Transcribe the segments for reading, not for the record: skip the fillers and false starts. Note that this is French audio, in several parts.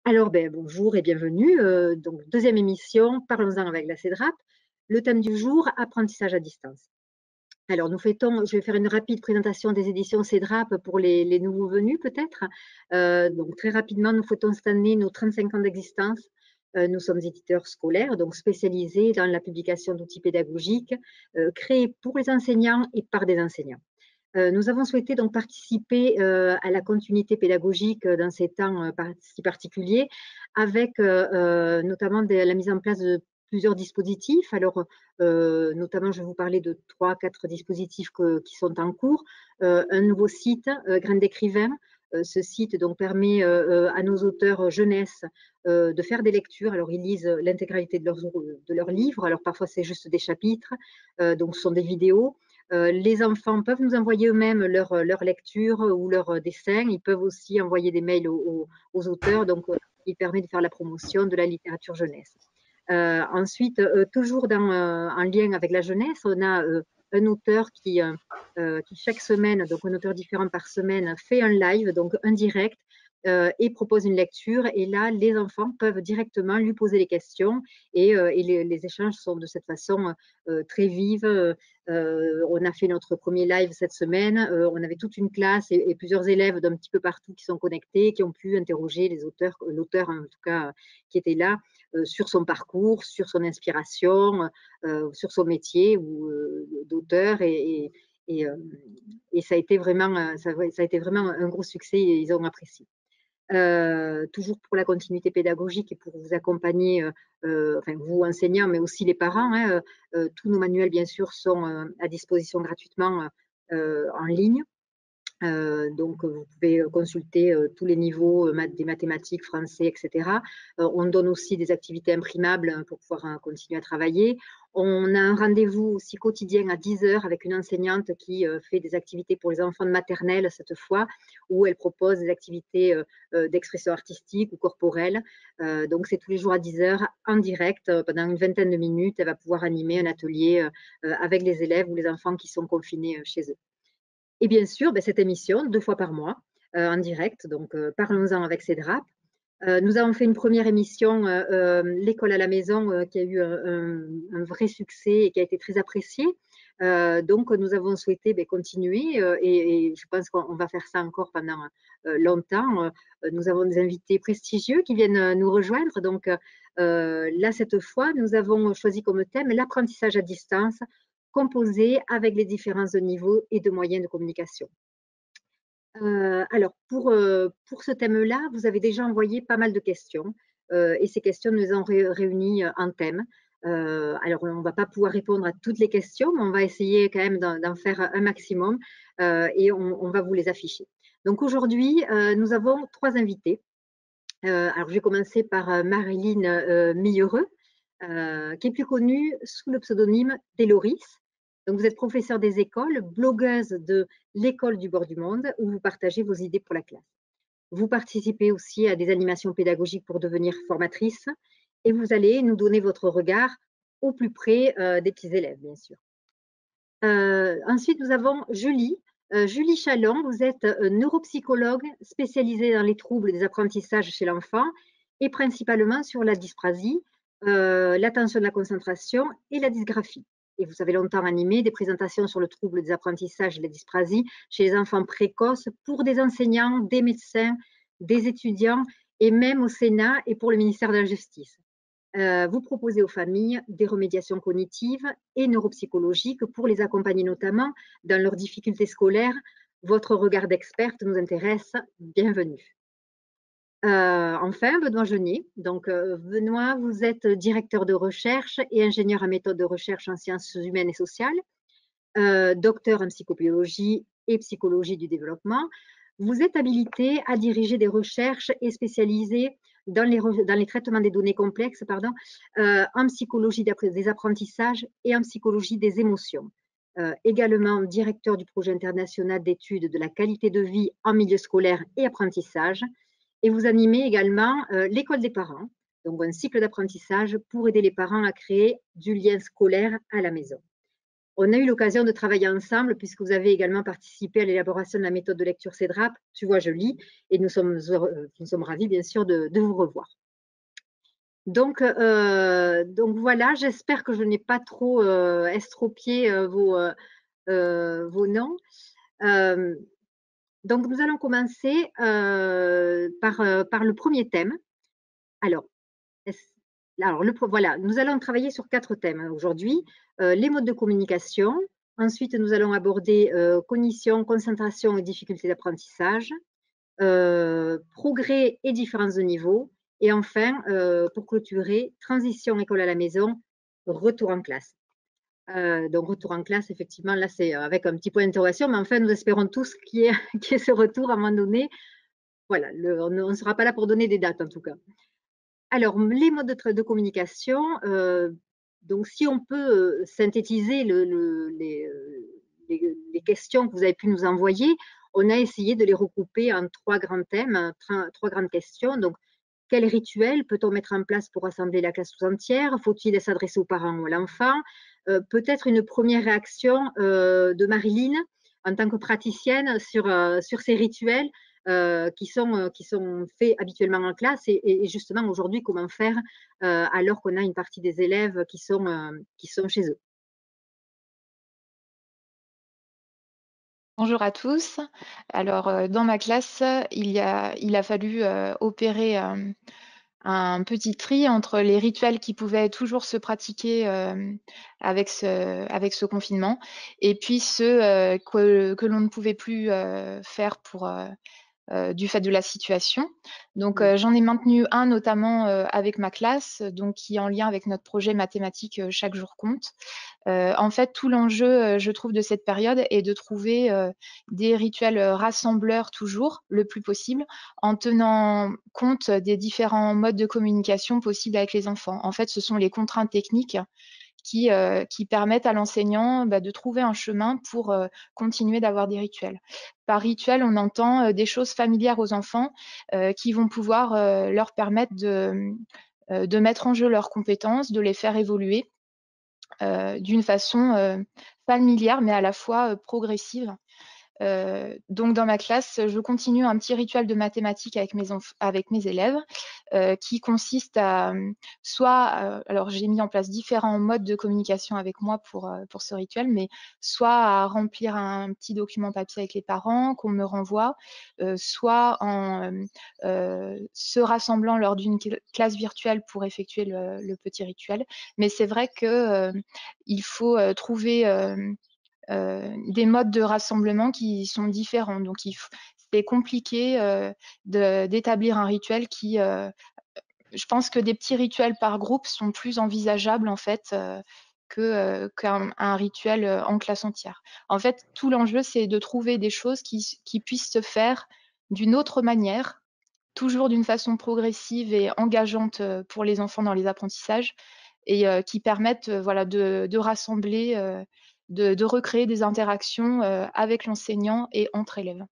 Alors, bonjour et bienvenue. Donc, deuxième émission, parlons-en avec la CEDRAP. Le thème du jour, apprentissage à distance. Alors, je vais faire une rapide présentation des éditions CEDRAP pour les nouveaux venus peut-être. Donc, très rapidement, nous fêtons cette année nos 35 ans d'existence. Nous sommes éditeurs scolaires, donc spécialisés dans la publication d'outils pédagogiques créés pour les enseignants et par des enseignants. Nous avons souhaité donc participer à la continuité pédagogique dans ces temps si particuliers, avec notamment la mise en place de plusieurs dispositifs. Alors, notamment, je vais vous parler de 3-4 dispositifs qui sont en cours. Un nouveau site, Graines d'écrivain. Ce site donc permet à nos auteurs jeunesse de faire des lectures. Alors, ils lisent l'intégralité de leurs livres. Alors, parfois, c'est juste des chapitres. Donc, ce sont des vidéos. Les enfants peuvent nous envoyer eux-mêmes leur lecture ou leurs dessins. Ils peuvent aussi envoyer des mails aux auteurs. Donc, il permet de faire la promotion de la littérature jeunesse. Ensuite, toujours en lien avec la jeunesse, on a un auteur qui chaque semaine, donc un auteur différent par semaine, fait un live, donc un direct, et propose une lecture. Et là, les enfants peuvent directement lui poser les questions et les échanges sont de cette façon très vives. On a fait notre premier live cette semaine. On avait toute une classe et plusieurs élèves d'un petit peu partout qui sont connectés, qui ont pu interroger les auteurs, l'auteur en tout cas qui était là, sur son parcours, sur son inspiration, sur son métier d'auteur et ça a été vraiment un gros succès et ils ont apprécié. Toujours pour la continuité pédagogique et pour vous accompagner, enfin vous enseignants, mais aussi les parents, hein, tous nos manuels bien sûr sont à disposition gratuitement en ligne. Donc, vous pouvez consulter tous les niveaux des mathématiques, français, etc. On donne aussi des activités imprimables pour pouvoir continuer à travailler. On a un rendez-vous aussi quotidien à 10 heures avec une enseignante qui fait des activités pour les enfants de maternelle cette fois, où elle propose des activités d'expression artistique ou corporelle. Donc, c'est tous les jours à 10 heures en direct. Pendant une vingtaine de minutes, elle va pouvoir animer un atelier avec les élèves ou les enfants qui sont confinés chez eux. Et bien sûr, cette émission, 2 fois par mois, en direct, donc parlons-en avec CEDRAP. Nous avons fait une première émission, l'école à la maison, qui a eu un vrai succès et qui a été très appréciée. Donc nous avons souhaité continuer et je pense qu'on va faire ça encore pendant longtemps. Nous avons des invités prestigieux qui viennent nous rejoindre. Donc là, cette fois, nous avons choisi comme thème l'apprentissage à distance composé avec les différents niveaux et de moyens de communication. Alors pour ce thème-là, vous avez déjà envoyé pas mal de questions et ces questions nous ont réunis en thème. Alors on ne va pas pouvoir répondre à toutes les questions, mais on va essayer quand même d'en faire un maximum et on va vous les afficher. Donc aujourd'hui, nous avons 3 invités. Alors je vais commencer par Marilyn Millereux, qui est plus connue sous le pseudonyme d'Héloris. Donc, vous êtes professeur des écoles, blogueuse de l'école du bord du monde, où vous partagez vos idées pour la classe. Vous participez aussi à des animations pédagogiques pour devenir formatrice et vous allez nous donner votre regard au plus près des petits élèves, bien sûr. Ensuite, nous avons Julie. Julie Chalon, vous êtes neuropsychologue spécialisée dans les troubles des apprentissages chez l'enfant et principalement sur la dysprasie, l'attention de la concentration et la dysgraphie. Et vous avez longtemps animé des présentations sur le trouble des apprentissages et la dysprasie chez les enfants précoces pour des enseignants, des médecins, des étudiants et même au Sénat et pour le ministère de la Justice. Vous proposez aux familles des remédiations cognitives et neuropsychologiques pour les accompagner notamment dans leurs difficultés scolaires. Votre regard d'experte nous intéresse. Bienvenue. Enfin, Benoît Genier. Donc, Benoît, vous êtes directeur de recherche et ingénieur en méthode de recherche en sciences humaines et sociales, docteur en psychobiologie et psychologie du développement. Vous êtes habilité à diriger des recherches et spécialisé dans les traitements des données complexes, en psychologie des apprentissages et en psychologie des émotions. Également directeur du projet international d'études de la qualité de vie en milieu scolaire et apprentissage. Et vous animez également l'école des parents, donc un cycle d'apprentissage pour aider les parents à créer du lien scolaire à la maison. On a eu l'occasion de travailler ensemble puisque vous avez également participé à l'élaboration de la méthode de lecture CEDRAP. Tu vois, je lis et nous sommes ravis, bien sûr, de vous revoir. Donc voilà, j'espère que je n'ai pas trop estropié vos noms. Donc, nous allons commencer par le premier thème. Alors, voilà, nous allons travailler sur 4 thèmes aujourd'hui. Les modes de communication. Ensuite, nous allons aborder cognition, concentration et difficultés d'apprentissage, progrès et différences de niveau. Et enfin, pour clôturer, transition école à la maison, retour en classe. Donc, retour en classe, effectivement, là, c'est avec un petit point d'interrogation, mais enfin, nous espérons tous qu'il y ait ce retour à un moment donné. Voilà, on ne sera pas là pour donner des dates, en tout cas. Alors, les modes de communication, donc si on peut synthétiser les questions que vous avez pu nous envoyer, on a essayé de les regrouper en 3 grands thèmes, 3 grandes questions. Donc, quel rituel peut-on mettre en place pour rassembler la classe tout entière? Faut-il s'adresser aux parents ou à l'enfant? Peut-être une première réaction de Marilyn en tant que praticienne sur ces rituels qui sont faits habituellement en classe et justement aujourd'hui comment faire alors qu'on a une partie des élèves qui sont chez eux. Bonjour à tous. Alors, dans ma classe, il a fallu opérer un petit tri entre les rituels qui pouvaient toujours se pratiquer avec ce confinement et puis ceux que l'on ne pouvait plus faire du fait de la situation. Donc, j'en ai maintenu un notamment avec ma classe, donc qui est en lien avec notre projet mathématique Chaque jour compte. En fait, tout l'enjeu, je trouve, de cette période est de trouver des rituels rassembleurs toujours, le plus possible, en tenant compte des différents modes de communication possibles avec les enfants. En fait, ce sont les contraintes techniques qui permettent à l'enseignant de trouver un chemin pour continuer d'avoir des rituels. Par rituel, on entend des choses familières aux enfants qui vont pouvoir leur permettre de mettre en jeu leurs compétences, de les faire évoluer d'une façon familière, mais à la fois progressive. Donc dans ma classe, je continue un petit rituel de mathématiques avec mes élèves qui consiste à alors j'ai mis en place différents modes de communication avec moi pour ce rituel, mais soit à remplir un petit document papier avec les parents qu'on me renvoie, soit en se rassemblant lors d'une classe virtuelle pour effectuer le petit rituel. Mais c'est vrai que il faut trouver des modes de rassemblement qui sont différents. Donc, c'est compliqué d'établir un rituel qui. Je pense que des petits rituels par groupe sont plus envisageables en fait qu'un rituel en classe entière. En fait, tout l'enjeu, c'est de trouver des choses qui puissent se faire d'une autre manière, toujours d'une façon progressive et engageante pour les enfants dans les apprentissages et qui permettent voilà, de rassembler, de recréer des interactions avec l'enseignant et entre élèves.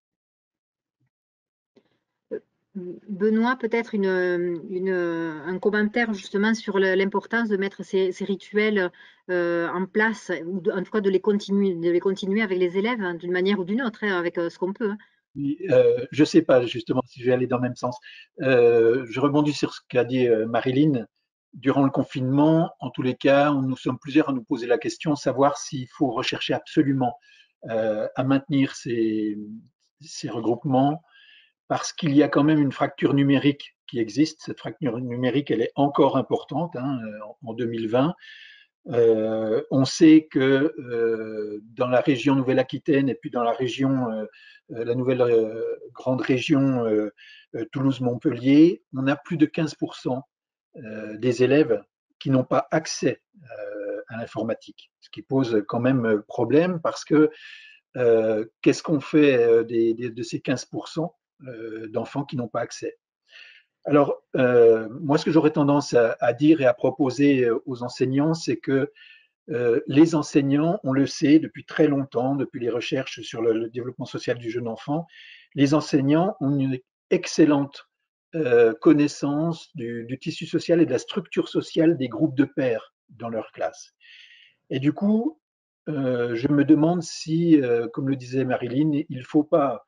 Benoît, peut-être un commentaire justement sur l'importance de mettre ces rituels en place, ou en tout cas de les continuer avec les élèves hein, d'une manière ou d'une autre, hein, avec ce qu'on peut. Hein. Oui, je ne sais pas justement si je vais aller dans le même sens. Je rebondis sur ce qu'a dit Marilyn. Durant le confinement, en tous les cas, nous sommes plusieurs à nous poser la question, savoir s'il faut rechercher absolument à maintenir ces regroupements, parce qu'il y a quand même une fracture numérique qui existe. Cette fracture numérique, elle est encore importante hein, en 2020. On sait que dans la région Nouvelle-Aquitaine et puis dans la région, la nouvelle grande région Toulouse-Montpellier, on a plus de 15% des élèves qui n'ont pas accès à l'informatique, ce qui pose quand même problème parce que qu'est-ce qu'on fait de ces 15% d'enfants qui n'ont pas accès? Alors, moi, ce que j'aurais tendance à dire et à proposer aux enseignants, c'est que les enseignants, on le sait depuis très longtemps, depuis les recherches sur le développement social du jeune enfant, les enseignants ont une excellente connaissance du tissu social et de la structure sociale des groupes de pairs dans leur classe. Et du coup, je me demande si, comme le disait Marilyn, il ne faut pas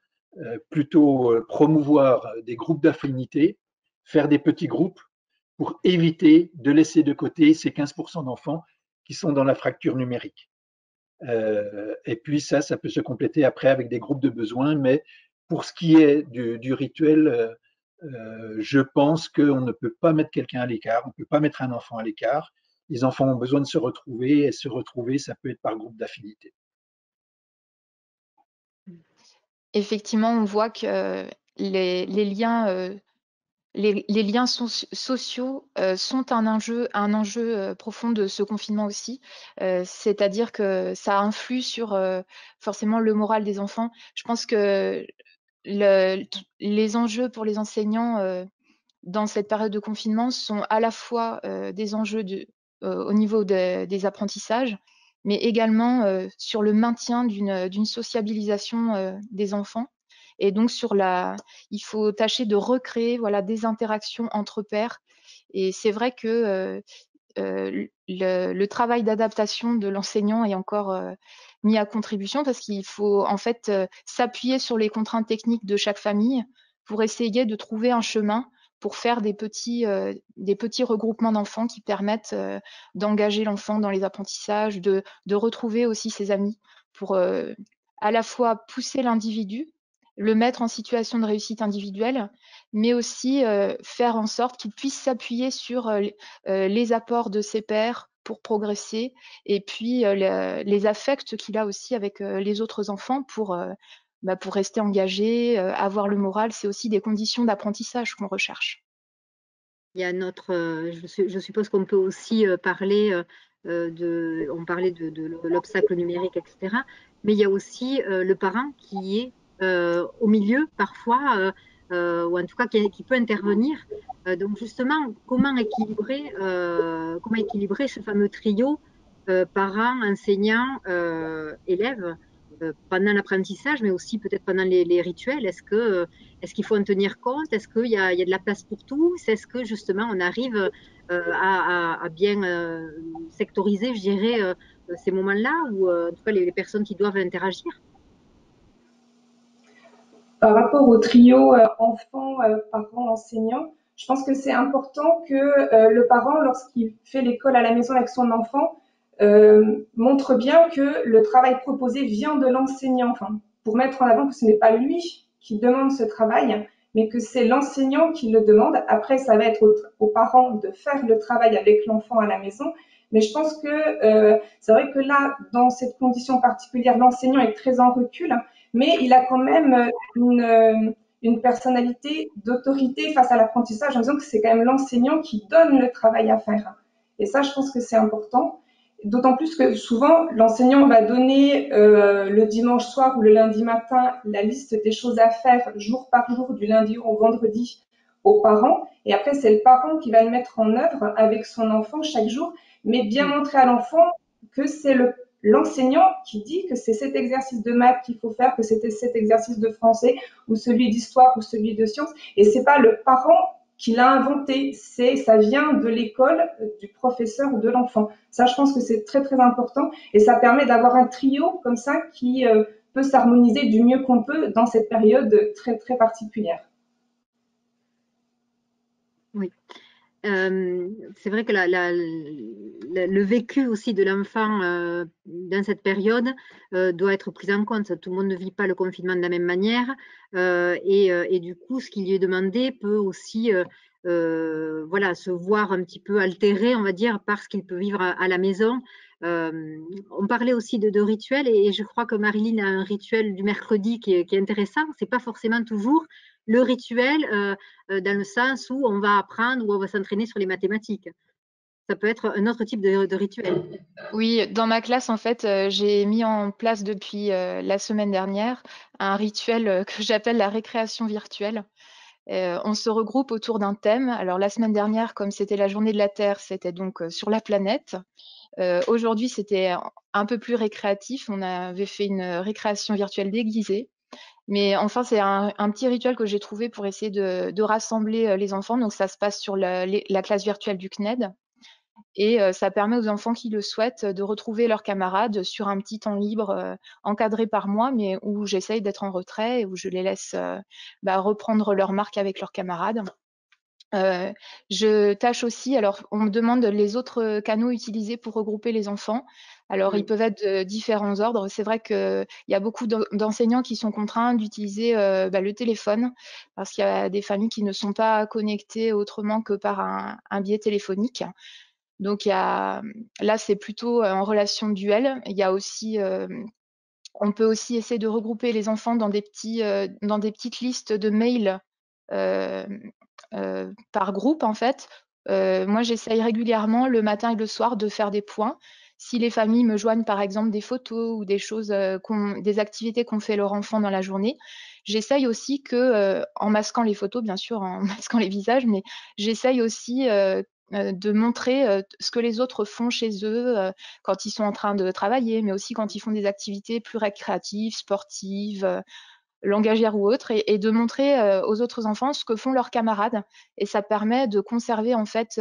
plutôt promouvoir des groupes d'affinité, faire des petits groupes pour éviter de laisser de côté ces 15% d'enfants qui sont dans la fracture numérique. Et puis ça peut se compléter après avec des groupes de besoins, mais pour ce qui est du rituel, je pense qu'on ne peut pas mettre quelqu'un à l'écart, on ne peut pas mettre un enfant à l'écart. Les enfants ont besoin de se retrouver, et se retrouver, ça peut être par groupe d'affinité. Effectivement, on voit que les liens, les liens sociaux sont un enjeu profond de ce confinement aussi. C'est-à-dire que ça influe sur forcément le moral des enfants. Je pense que les enjeux pour les enseignants dans cette période de confinement sont à la fois des enjeux au niveau des apprentissages, mais également sur le maintien d'une sociabilisation des enfants. Et donc il faut tâcher de recréer voilà, des interactions entre pairs. Et c'est vrai que le travail d'adaptation de l'enseignant est encore mis à contribution parce qu'il faut en fait s'appuyer sur les contraintes techniques de chaque famille pour essayer de trouver un chemin pour faire des petits regroupements d'enfants qui permettent d'engager l'enfant dans les apprentissages, de retrouver aussi ses amis pour à la fois pousser l'individu, le mettre en situation de réussite individuelle, mais aussi faire en sorte qu'il puisse s'appuyer sur les apports de ses pairs pour progresser et puis les affects qu'il a aussi avec les autres enfants pour rester engagé, avoir le moral. C'est aussi des conditions d'apprentissage qu'on recherche. Il y a je suppose qu'on peut aussi parler on parlait de l'obstacle numérique, etc. Mais il y a aussi le parent qui est au milieu parfois, ou en tout cas qui peut intervenir. Donc justement, comment équilibrer ce fameux trio parents, enseignants, élèves pendant l'apprentissage, mais aussi peut-être pendant les rituels? Est-ce qu'il faut en tenir compte? Est-ce qu'il y a de la place pour tous? Est-ce que justement on arrive à bien sectoriser, je dirais, ces moments-là, ou en tout cas les personnes qui doivent interagir? Par rapport au trio enfants, parents, enseignants, je pense que c'est important que le parent, lorsqu'il fait l'école à la maison avec son enfant, montre bien que le travail proposé vient de l'enseignant, enfin, pour mettre en avant que ce n'est pas lui qui demande ce travail, mais que c'est l'enseignant qui le demande. Après, ça va être aux parents de faire le travail avec l'enfant à la maison. Mais je pense que c'est vrai que là, dans cette condition particulière, l'enseignant est très en recul, mais il a quand même une personnalité d'autorité face à l'apprentissage en disant que c'est quand même l'enseignant qui donne le travail à faire. Et ça, je pense que c'est important. D'autant plus que souvent, l'enseignant va donner le dimanche soir ou le lundi matin la liste des choses à faire jour par jour, du lundi au vendredi, aux parents. Et après, c'est le parent qui va le mettre en œuvre avec son enfant chaque jour, mais bien montrer à l'enfant que c'est l'enseignant qui dit que c'est cet exercice de maths qu'il faut faire, que c'était cet exercice de français ou celui d'histoire ou celui de sciences. Et c'est pas le parent qui l'a inventé, ça vient de l'école, du professeur ou de l'enfant. Ça, je pense que c'est très très important et ça permet d'avoir un trio comme ça qui peut s'harmoniser du mieux qu'on peut dans cette période très très particulière. Oui. C'est vrai que le vécu aussi de l'enfant dans cette période doit être pris en compte. Tout le monde ne vit pas le confinement de la même manière et du coup, ce qui lui est demandé peut aussi voilà, se voir un petit peu altéré, on va dire, par ce qu'il peut vivre à la maison. On parlait aussi de rituels et je crois que Marilyn a un rituel du mercredi qui est intéressant. C'est pas forcément toujours le rituel dans le sens où on va apprendre ou on va s'entraîner sur les mathématiques. Ça peut être un autre type de rituel. Oui, dans ma classe, en fait, j'ai mis en place depuis la semaine dernière un rituel que j'appelle la récréation virtuelle. On se regroupe autour d'un thème. Alors la semaine dernière, comme c'était la journée de la Terre, c'était donc sur la planète. Aujourd'hui, c'était un peu plus récréatif. On avait fait une récréation virtuelle déguisée. Mais enfin, c'est un petit rituel que j'ai trouvé pour essayer de rassembler les enfants. Donc ça se passe sur la classe virtuelle du CNED. Et ça permet aux enfants qui le souhaitent de retrouver leurs camarades sur un petit temps libre encadré par moi, mais où j'essaye d'être en retrait et où je les laisse reprendre leur marque avec leurs camarades. Je tâche aussi, alors on me demande les autres canaux utilisés pour regrouper les enfants. Alors ils peuvent être de différents ordres. C'est vrai qu'il y a beaucoup d'enseignants qui sont contraints d'utiliser le téléphone parce qu'il y a des familles qui ne sont pas connectées autrement que par un biais téléphonique. Donc là c'est plutôt en relation duel. Il y a aussi on peut aussi essayer de regrouper les enfants dans des petites listes de mails par groupe en fait. Moi, j'essaye régulièrement le matin et le soir de faire des points. Si les familles me joignent par exemple des photos ou des choses, des activités qu'ont fait leur enfant dans la journée, j'essaye aussi que, en masquant les photos bien sûr, en masquant les visages, mais j'essaye aussi de montrer ce que les autres font chez eux quand ils sont en train de travailler, mais aussi quand ils font des activités plus récréatives, sportives, langagières ou autres, et de montrer aux autres enfants ce que font leurs camarades. Et ça permet de conserver en fait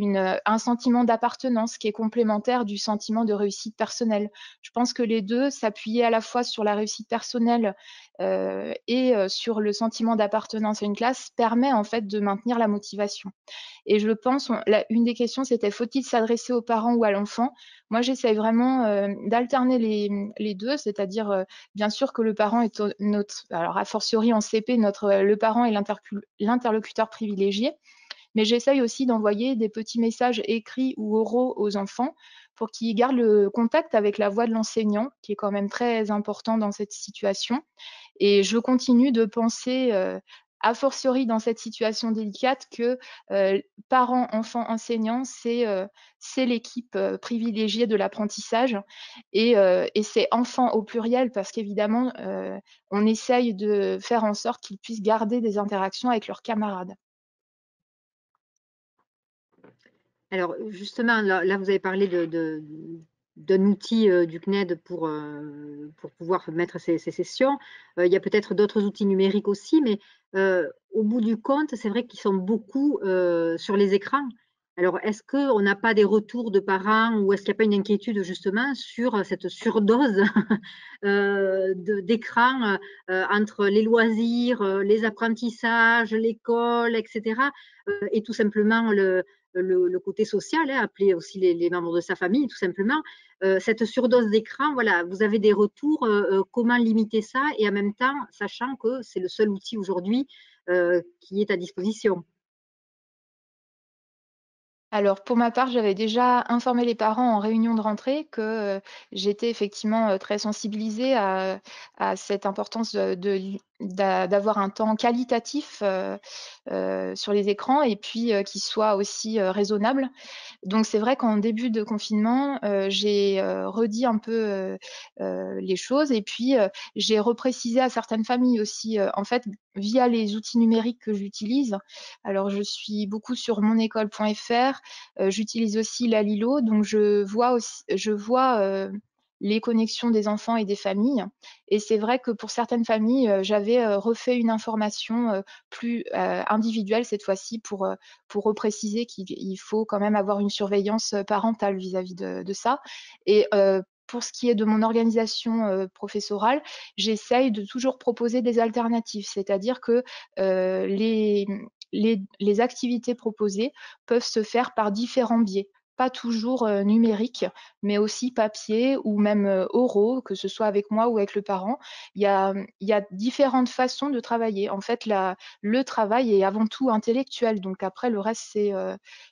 un sentiment d'appartenance qui est complémentaire du sentiment de réussite personnelle. Je pense que les deux, s'appuyer à la fois sur la réussite personnelle et sur le sentiment d'appartenance à une classe, permet en fait de maintenir la motivation. Et je pense, une des questions, c'était faut-il s'adresser aux parents ou à l'enfant? Moi, j'essaye vraiment d'alterner les deux, c'est-à-dire, bien sûr que le parent est alors a fortiori en CP, le parent est l'interlocuteur privilégié, mais j'essaye aussi d'envoyer des petits messages écrits ou oraux aux enfants pour qu'ils gardent le contact avec la voix de l'enseignant, qui est quand même très important dans cette situation. Et je continue de penser, a fortiori dans cette situation délicate, que parents, enfants, enseignants, c'est l'équipe privilégiée de l'apprentissage. Et c'est enfants au pluriel parce qu'évidemment, on essaye de faire en sorte qu'ils puissent garder des interactions avec leurs camarades. Alors justement, là, vous avez parlé d'un outil du CNED pour pouvoir mettre ces sessions. Il y a peut-être d'autres outils numériques aussi, mais au bout du compte, c'est vrai qu'ils sont beaucoup sur les écrans. Alors, est-ce qu'on n'a pas des retours de parents ou est-ce qu'il n'y a pas une inquiétude justement sur cette surdose d'écran entre les loisirs, les apprentissages, l'école, etc. Et tout simplement le côté social, hein, appeler aussi les membres de sa famille, tout simplement. Cette surdose d'écran, voilà, vous avez des retours, comment limiter ça et en même temps, sachant que c'est le seul outil aujourd'hui qui est à disposition. Alors pour ma part, j'avais déjà informé les parents en réunion de rentrée que j'étais effectivement très sensibilisée à cette importance d'avoir un temps qualitatif sur les écrans et puis qui soit aussi raisonnable. Donc c'est vrai qu'en début de confinement, j'ai redit un peu les choses et puis j'ai reprécisé à certaines familles aussi, en fait, via les outils numériques que j'utilise. Alors je suis beaucoup sur monecole.fr, j'utilise aussi la Lilo, donc je vois les connexions des enfants et des familles. Et c'est vrai que pour certaines familles, j'avais refait une information plus individuelle cette fois-ci pour repréciser qu'il faut quand même avoir une surveillance parentale vis-à-vis de ça. Et pour ce qui est de mon organisation professorale, j'essaye de toujours proposer des alternatives, c'est-à-dire que les activités proposées peuvent se faire par différents biais, pas toujours numériques, mais aussi papier ou même oraux, que ce soit avec moi ou avec le parent. Il y a différentes façons de travailler. En fait, le travail est avant tout intellectuel, donc après le reste,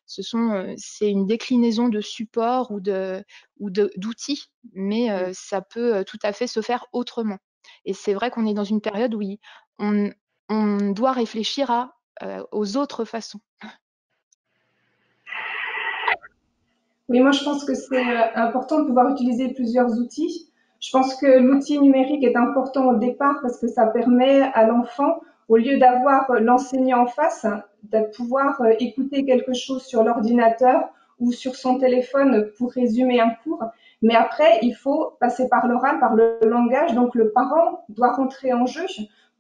c'est une déclinaison de supports ou d'outils, mais ça peut tout à fait se faire autrement. Et c'est vrai qu'on est dans une période où on doit réfléchir aux autres façons. Oui, moi je pense que c'est important de pouvoir utiliser plusieurs outils. Je pense que l'outil numérique est important au départ parce que ça permet à l'enfant, au lieu d'avoir l'enseignant en face, de pouvoir écouter quelque chose sur l'ordinateur ou sur son téléphone pour résumer un cours. Mais après, il faut passer par l'oral, par le langage. Donc le parent doit rentrer en jeu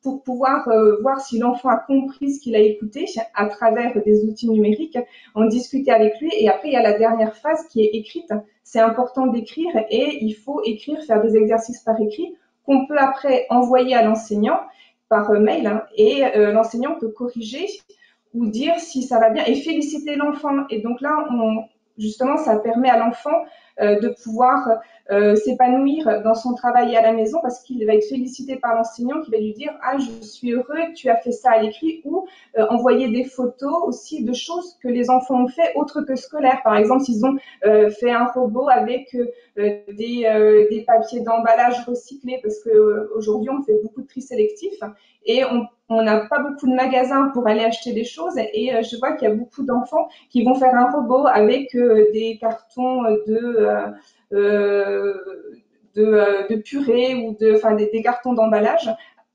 pour pouvoir voir si l'enfant a compris ce qu'il a écouté à travers des outils numériques, en discuter avec lui. Et après, il y a la dernière phase qui est écrite. C'est important d'écrire et il faut écrire, faire des exercices par écrit qu'on peut après envoyer à l'enseignant par mail, hein, et l'enseignant peut corriger ou dire si ça va bien et féliciter l'enfant. Et donc là, justement, ça permet à l'enfant de pouvoir s'épanouir dans son travail à la maison parce qu'il va être félicité par l'enseignant qui va lui dire « Ah, je suis heureux que tu as fait ça à l'écrit » ou envoyer des photos aussi de choses que les enfants ont fait autres que scolaires. Par exemple, s'ils ont fait un robot avec des papiers d'emballage recyclés parce qu'aujourd'hui, on fait beaucoup de tri sélectif et on n'a pas beaucoup de magasins pour aller acheter des choses et je vois qu'il y a beaucoup d'enfants qui vont faire un robot avec des cartons de purée ou des cartons d'emballage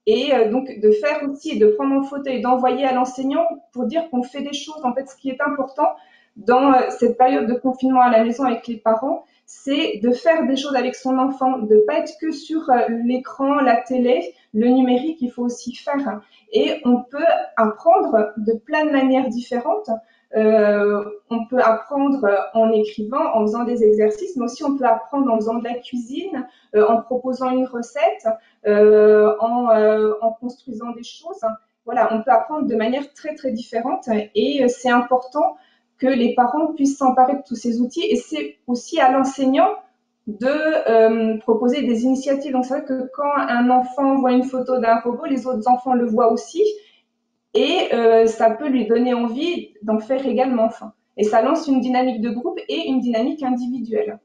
et donc de faire aussi, de prendre en photo et d'envoyer à l'enseignant pour dire qu'on fait des choses. En fait, ce qui est important dans cette période de confinement à la maison avec les parents, c'est de faire des choses avec son enfant, de pas être que sur l'écran, la télé, le numérique, il faut aussi faire. Et on peut apprendre de plein de manières différentes. On peut apprendre en écrivant, en faisant des exercices, mais aussi on peut apprendre en faisant de la cuisine, en proposant une recette, en construisant des choses. Voilà, on peut apprendre de manière très très différente et c'est important que les parents puissent s'emparer de tous ces outils et c'est aussi à l'enseignant de proposer des initiatives. Donc c'est vrai que quand un enfant voit une photo d'un robot, les autres enfants le voient aussi et ça peut lui donner envie d'en faire également. Et ça lance une dynamique de groupe et une dynamique individuelle.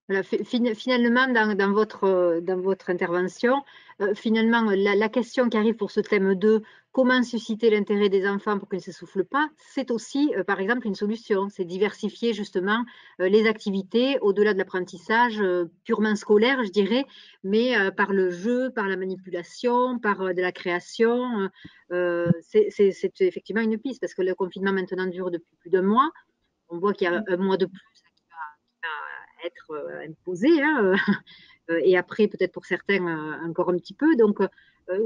Voilà, finalement, dans votre intervention, finalement, la question qui arrive pour ce thème 2, comment susciter l'intérêt des enfants pour qu'ils ne s'essoufflent pas, c'est aussi, par exemple, une solution. C'est diversifier justement les activités au-delà de l'apprentissage purement scolaire, je dirais, mais par le jeu, par la manipulation, par de la création. C'est effectivement une piste parce que le confinement maintenant dure depuis plus d'un mois. On voit qu'il y a un mois de plus être imposé, hein, et après peut-être pour certains encore un petit peu. Donc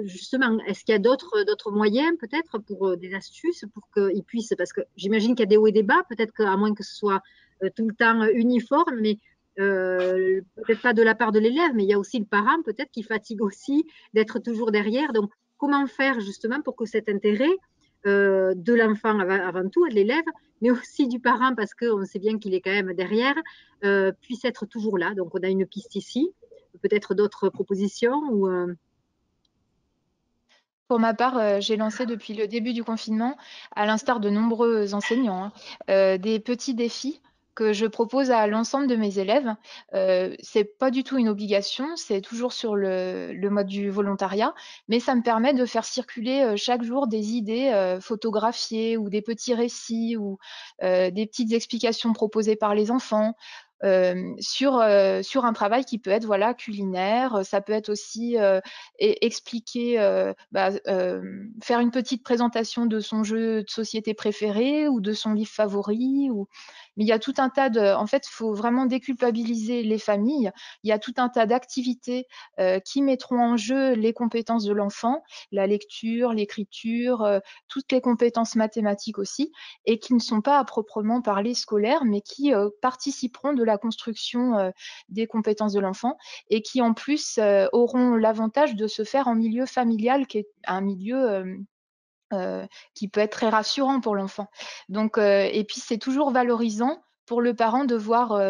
justement, est-ce qu'il y a d'autres moyens peut-être pour des astuces pour qu'ils puissent, parce que j'imagine qu'il y a des hauts et des bas, peut-être qu'à moins que ce soit tout le temps uniforme, mais peut-être pas de la part de l'élève, mais il y a aussi le parent peut-être qui fatigue aussi d'être toujours derrière. Donc comment faire justement pour que cet intérêt de l'enfant avant tout, de l'élève, mais aussi du parent, parce qu'on sait bien qu'il est quand même derrière, puisse être toujours là. Donc, on a une piste ici, peut-être d'autres propositions ou, Pour ma part, j'ai lancé depuis le début du confinement, à l'instar de nombreux enseignants, hein, des petits défis que je propose à l'ensemble de mes élèves. C'est pas du tout une obligation, c'est toujours sur le mode du volontariat, mais ça me permet de faire circuler chaque jour des idées photographiées ou des petits récits ou des petites explications proposées par les enfants. Sur un travail qui peut être voilà culinaire, ça peut être aussi expliquer, faire une petite présentation de son jeu de société préféré ou de son livre favori. Mais il y a tout un tas de... En fait, il faut vraiment déculpabiliser les familles. Il y a tout un tas d'activités qui mettront en jeu les compétences de l'enfant, la lecture, l'écriture, toutes les compétences mathématiques aussi, et qui ne sont pas à proprement parler scolaires, mais qui participeront de la construction des compétences de l'enfant et qui en plus auront l'avantage de se faire en milieu familial, qui est un milieu qui peut être très rassurant pour l'enfant. Donc, et puis c'est toujours valorisant pour le parent de voir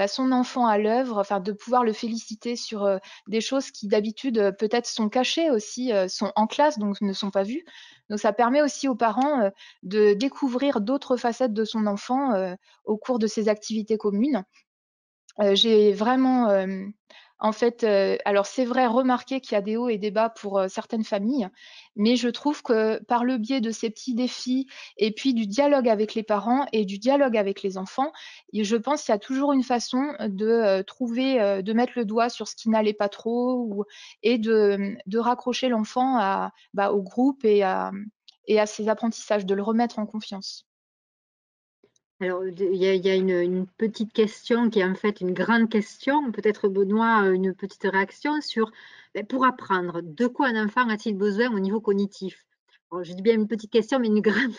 son enfant à l'œuvre, enfin de pouvoir le féliciter sur des choses qui d'habitude peut-être sont cachées aussi, sont en classe, donc ne sont pas vues. Donc ça permet aussi aux parents de découvrir d'autres facettes de son enfant au cours de ces activités communes. J'ai vraiment, en fait, alors c'est vrai, remarqué qu'il y a des hauts et des bas pour certaines familles, mais je trouve que par le biais de ces petits défis et puis du dialogue avec les parents et du dialogue avec les enfants, et je pense qu'il y a toujours une façon de trouver, de mettre le doigt sur ce qui n'allait pas trop et de raccrocher l'enfant au groupe et à ses apprentissages, de le remettre en confiance. Alors, il y a une petite question qui est en fait une grande question. Peut-être Benoît, une petite réaction sur, pour apprendre, de quoi un enfant a-t-il besoin au niveau cognitif? Alors, je dis bien une petite question, mais une grande.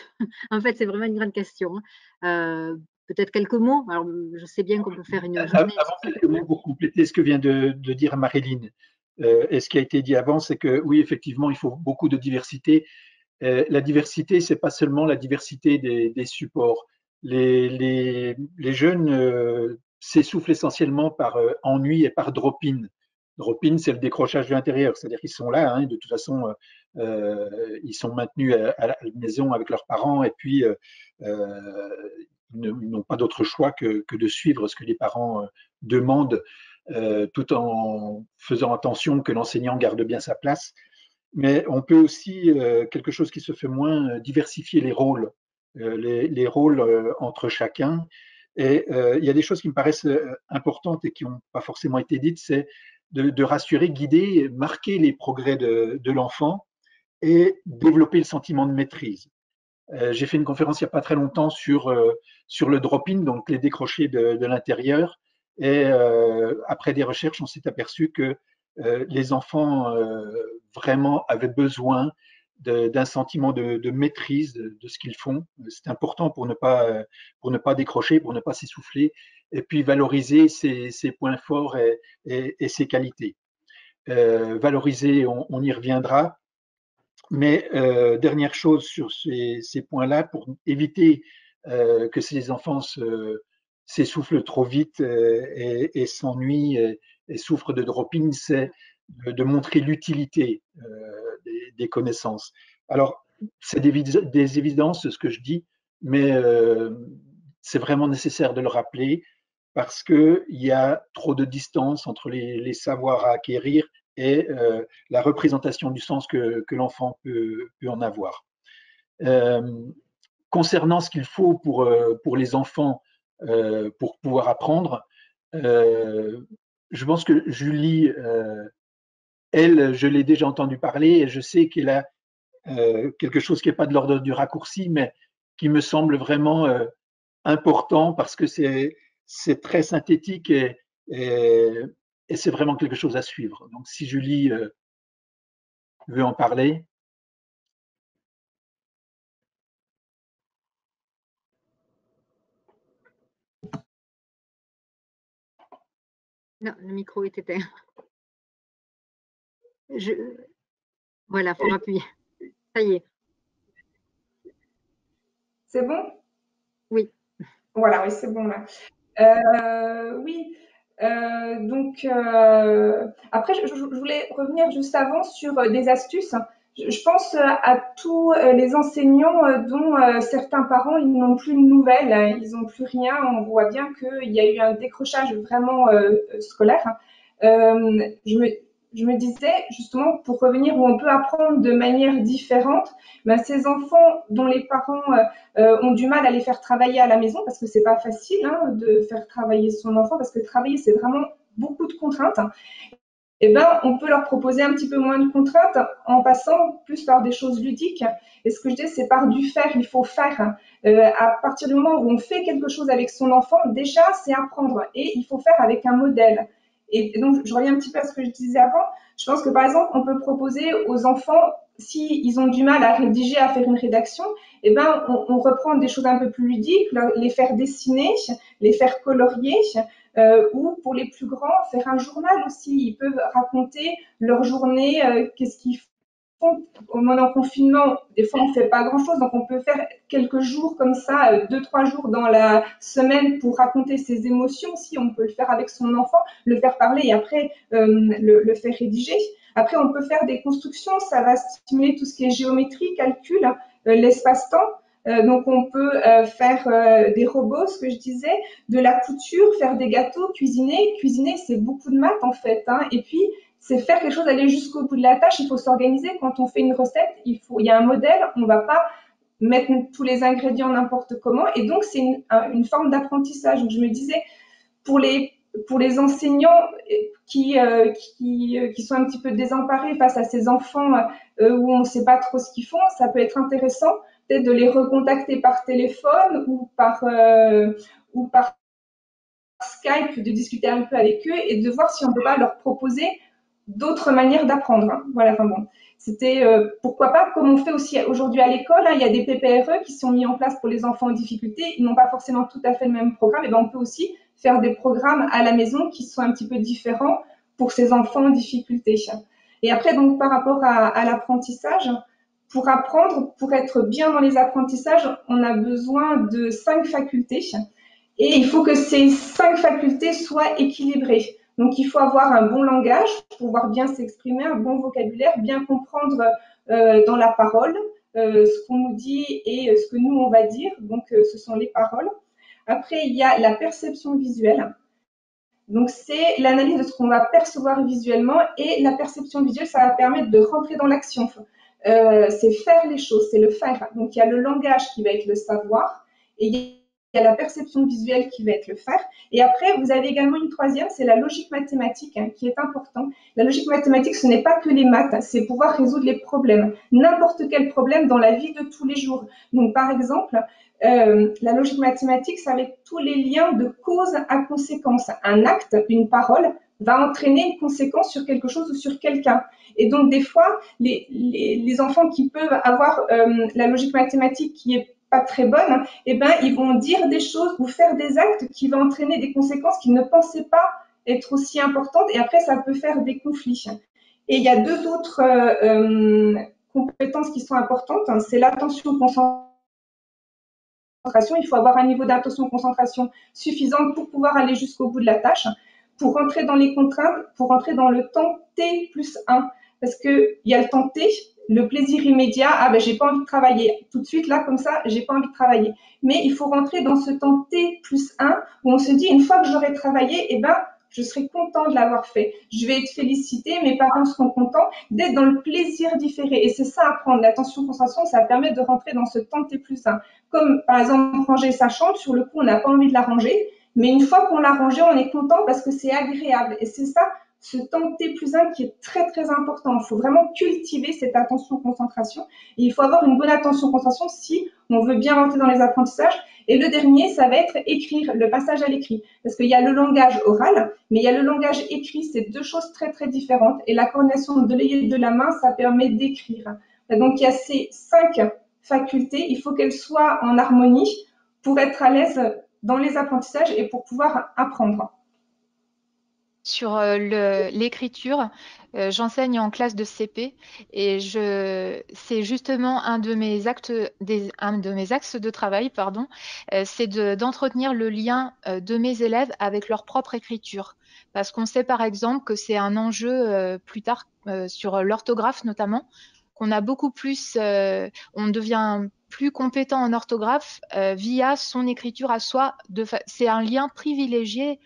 En fait, c'est vraiment une grande question. Peut-être quelques mots. Alors, je sais bien qu'on peut faire une journée. Avant, quelques mots pour compléter ce que vient de dire Marilyn. Et ce qui a été dit avant, c'est que oui, effectivement, il faut beaucoup de diversité. La diversité, c'est pas seulement la diversité des supports. Les jeunes s'essoufflent essentiellement par ennui et par drop-in. Drop-in, c'est le décrochage de l'intérieur, c'est-à-dire qu'ils sont là, hein, de toute façon, ils sont maintenus à la maison avec leurs parents et puis ils n'ont pas d'autre choix que de suivre ce que les parents demandent, tout en faisant attention que l'enseignant garde bien sa place. Mais on peut aussi, quelque chose qui se fait moins, diversifier les rôles, les rôles entre chacun. Et il y a des choses qui me paraissent importantes et qui n'ont pas forcément été dites, c'est de rassurer, guider, marquer les progrès de l'enfant et développer le sentiment de maîtrise. J'ai fait une conférence il n'y a pas très longtemps sur le drop-in, donc les décrochés de l'intérieur. Et après des recherches, on s'est aperçu que les enfants vraiment avaient besoin d'un sentiment de maîtrise de ce qu'ils font. C'est important pour ne pas décrocher, pour ne pas s'essouffler, et puis valoriser ses points forts et ses qualités. Valoriser, on y reviendra, mais dernière chose sur ces points-là, pour éviter que ces enfants s'essoufflent trop vite et s'ennuient et souffrent de drop-in, c'est de montrer l'utilité des connaissances. Alors, c'est des évidences ce que je dis, mais c'est vraiment nécessaire de le rappeler parce qu'il y a trop de distance entre les savoirs à acquérir et la représentation du sens que l'enfant peut en avoir. Euh, Concernant ce qu'il faut pour les enfants pour pouvoir apprendre, je pense que Julie, elle, je l'ai déjà entendu parler et je sais qu'elle a quelque chose qui n'est pas de l'ordre du raccourci, mais qui me semble vraiment important parce que c'est très synthétique et c'est vraiment quelque chose à suivre. Donc, si Julie veut en parler. Non, le micro est éteint. Voilà, il faut appuyer. Ça y est. C'est bon? Oui. Voilà, oui, c'est bon là. Oui. Donc après, je voulais revenir juste avant sur des astuces. Je pense à tous les enseignants dont certains parents ils n'ont plus de nouvelles, ils n'ont plus rien. On voit bien qu'il y a eu un décrochage vraiment scolaire. Je me disais justement pour revenir où on peut apprendre de manière différente, ben, ces enfants dont les parents ont du mal à les faire travailler à la maison parce que c'est pas facile hein, de faire travailler son enfant parce que travailler c'est vraiment beaucoup de contraintes. Eh ben, on peut leur proposer un petit peu moins de contraintes en passant plus par des choses ludiques. Et ce que je dis, c'est par du faire, il faut faire. À partir du moment où on fait quelque chose avec son enfant, déjà, c'est apprendre. Et il faut faire avec un modèle. Et donc, je reviens un petit peu à ce que je disais avant. Je pense que, par exemple, on peut proposer aux enfants, s'ils ont du mal à rédiger, à faire une rédaction, eh ben, on reprend des choses un peu plus ludiques, les faire dessiner, les faire colorier, ou pour les plus grands, faire un journal aussi. Ils peuvent raconter leur journée, qu'est-ce qu'ils font. Pendant le confinement, des fois, on ne fait pas grand-chose, donc on peut faire quelques jours comme ça, 2-3 jours dans la semaine pour raconter ses émotions. Si on peut le faire avec son enfant, le faire parler et après le faire rédiger. Après, on peut faire des constructions, ça va stimuler tout ce qui est géométrie, calcul, l'espace-temps. Donc, on peut faire des robots, ce que je disais, de la couture, faire des gâteaux, cuisiner. Cuisiner, c'est beaucoup de maths en fait. Hein. Et puis, c'est faire quelque chose, aller jusqu'au bout de la tâche. Il faut s'organiser. Quand on fait une recette, il y a un modèle. On ne va pas mettre tous les ingrédients n'importe comment. Et donc, c'est une forme d'apprentissage. Donc, je me disais, pour les enseignants qui sont un petit peu désemparés face à ces enfants où on ne sait pas trop ce qu'ils font, ça peut être intéressant peut-être de les recontacter par téléphone ou par Skype, de discuter un peu avec eux et de voir si on peut pas leur proposer d'autres manières d'apprendre. Hein. Voilà, enfin bon. C'était pourquoi pas, comme on fait aussi aujourd'hui à l'école, hein, il y a des PPRE qui sont mis en place pour les enfants en difficulté. Ils n'ont pas forcément tout à fait le même programme. Et ben on peut aussi faire des programmes à la maison qui sont un petit peu différents pour ces enfants en difficulté. Et après, donc par rapport à l'apprentissage, pour apprendre, pour être bien dans les apprentissages, on a besoin de 5 facultés. Et il faut que ces 5 facultés soient équilibrées. Donc, il faut avoir un bon langage, pouvoir bien s'exprimer, un bon vocabulaire, bien comprendre dans la parole ce qu'on nous dit et ce que nous, on va dire. Donc, ce sont les paroles. Après, il y a la perception visuelle. Donc, c'est l'analyse de ce qu'on va percevoir visuellement. Et la perception visuelle, ça va permettre de rentrer dans l'action. C'est faire les choses, c'est le faire. Donc, il y a le langage qui va être le savoir. Et il y a la perception visuelle qui va être le faire. Et après, vous avez également une troisième, c'est la logique mathématique, hein, qui est important. La logique mathématique, ce n'est pas que les maths, c'est pouvoir résoudre les problèmes. N'importe quel problème dans la vie de tous les jours. Donc, par exemple, la logique mathématique, c'est avec tous les liens de cause à conséquence. Un acte, une parole, va entraîner une conséquence sur quelque chose ou sur quelqu'un. Et donc, des fois, les enfants qui peuvent avoir la logique mathématique qui est pas très bonne, eh ben, ils vont dire des choses ou faire des actes qui vont entraîner des conséquences qu'ils ne pensaient pas être aussi importantes. Et après, ça peut faire des conflits. Et il y a 2 autres compétences qui sont importantes. C'est l'attention concentration. Il faut avoir un niveau d'attention concentration suffisant pour pouvoir aller jusqu'au bout de la tâche, pour rentrer dans les contraintes, pour rentrer dans le temps T+1. Parce qu'il y a le temps T, le plaisir immédiat, ah ben j'ai pas envie de travailler. Tout de suite, là, comme ça, j'ai pas envie de travailler. Mais il faut rentrer dans ce temps T+1 où on se dit, une fois que j'aurai travaillé, eh ben, je serai content de l'avoir fait. Je vais être félicité, mes parents seront contents d'être dans le plaisir différé. Et c'est ça, apprendre l'attention concentration, ça permet de rentrer dans ce temps T+1. Comme, par exemple, ranger sa chambre, sur le coup, on n'a pas envie de la ranger. Mais une fois qu'on l'a rangée, on est content parce que c'est agréable. Et c'est ça, ce temps T+1 qui est très, très important. Il faut vraiment cultiver cette attention-concentration. Et il faut avoir une bonne attention-concentration si on veut bien rentrer dans les apprentissages. Et le dernier, ça va être écrire, le passage à l'écrit. Parce qu'il y a le langage oral, mais il y a le langage écrit. C'est 2 choses très, très différentes. Et la coordination de l'œil et de la main, ça permet d'écrire. Donc, il y a ces 5 facultés. Il faut qu'elles soient en harmonie pour être à l'aise dans les apprentissages et pour pouvoir apprendre. Sur l'écriture, j'enseigne en classe de CP et c'est justement un de mes axes de travail, pardon, c'est d'entretenir le lien de mes élèves avec leur propre écriture. Parce qu'on sait par exemple que c'est un enjeu plus tard sur l'orthographe notamment, qu'on a beaucoup plus, on devient plus compétent en orthographe via son écriture à soi. C'est un lien privilégié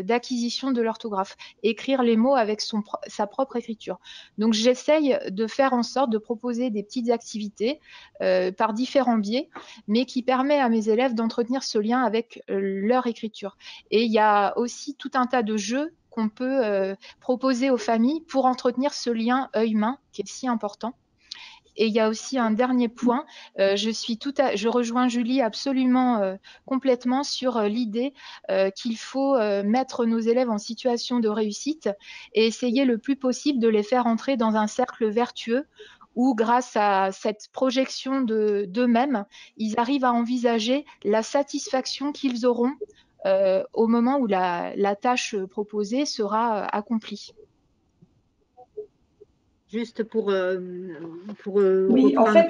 d'acquisition de l'orthographe, écrire les mots avec sa propre écriture. Donc j'essaye de faire en sorte de proposer des petites activités par différents biais, mais qui permet à mes élèves d'entretenir ce lien avec leur écriture. Et il y a aussi tout un tas de jeux qu'on peut proposer aux familles pour entretenir ce lien œil-main qui est si important. Et il y a aussi un dernier point, je rejoins Julie absolument complètement sur l'idée qu'il faut mettre nos élèves en situation de réussite et essayer le plus possible de les faire entrer dans un cercle vertueux où grâce à cette projection d'eux-mêmes, ils arrivent à envisager la satisfaction qu'ils auront au moment où la tâche proposée sera accomplie. Juste pour Oui, en reprendre, fait,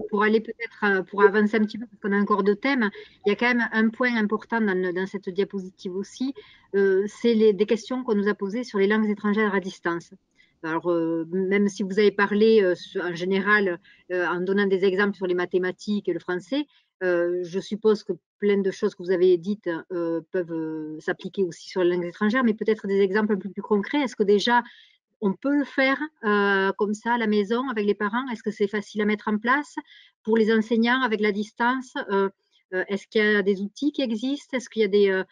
pour aller peut-être, pour avancer un petit peu, parce qu'on a encore 2 thèmes, il y a quand même un point important dans cette diapositive aussi, c'est des questions qu'on nous a posées sur les langues étrangères à distance. Alors, même si vous avez parlé en général, en donnant des exemples sur les mathématiques et le français, je suppose que plein de choses que vous avez dites peuvent s'appliquer aussi sur les langues étrangères, mais peut-être des exemples un peu plus concrets. Est-ce que déjà, on peut le faire comme ça à la maison avec les parents? Est-ce que c'est facile à mettre en place pour les enseignants avec la distance? Est-ce qu'il y a des outils qui existent? Est-ce qu'il y a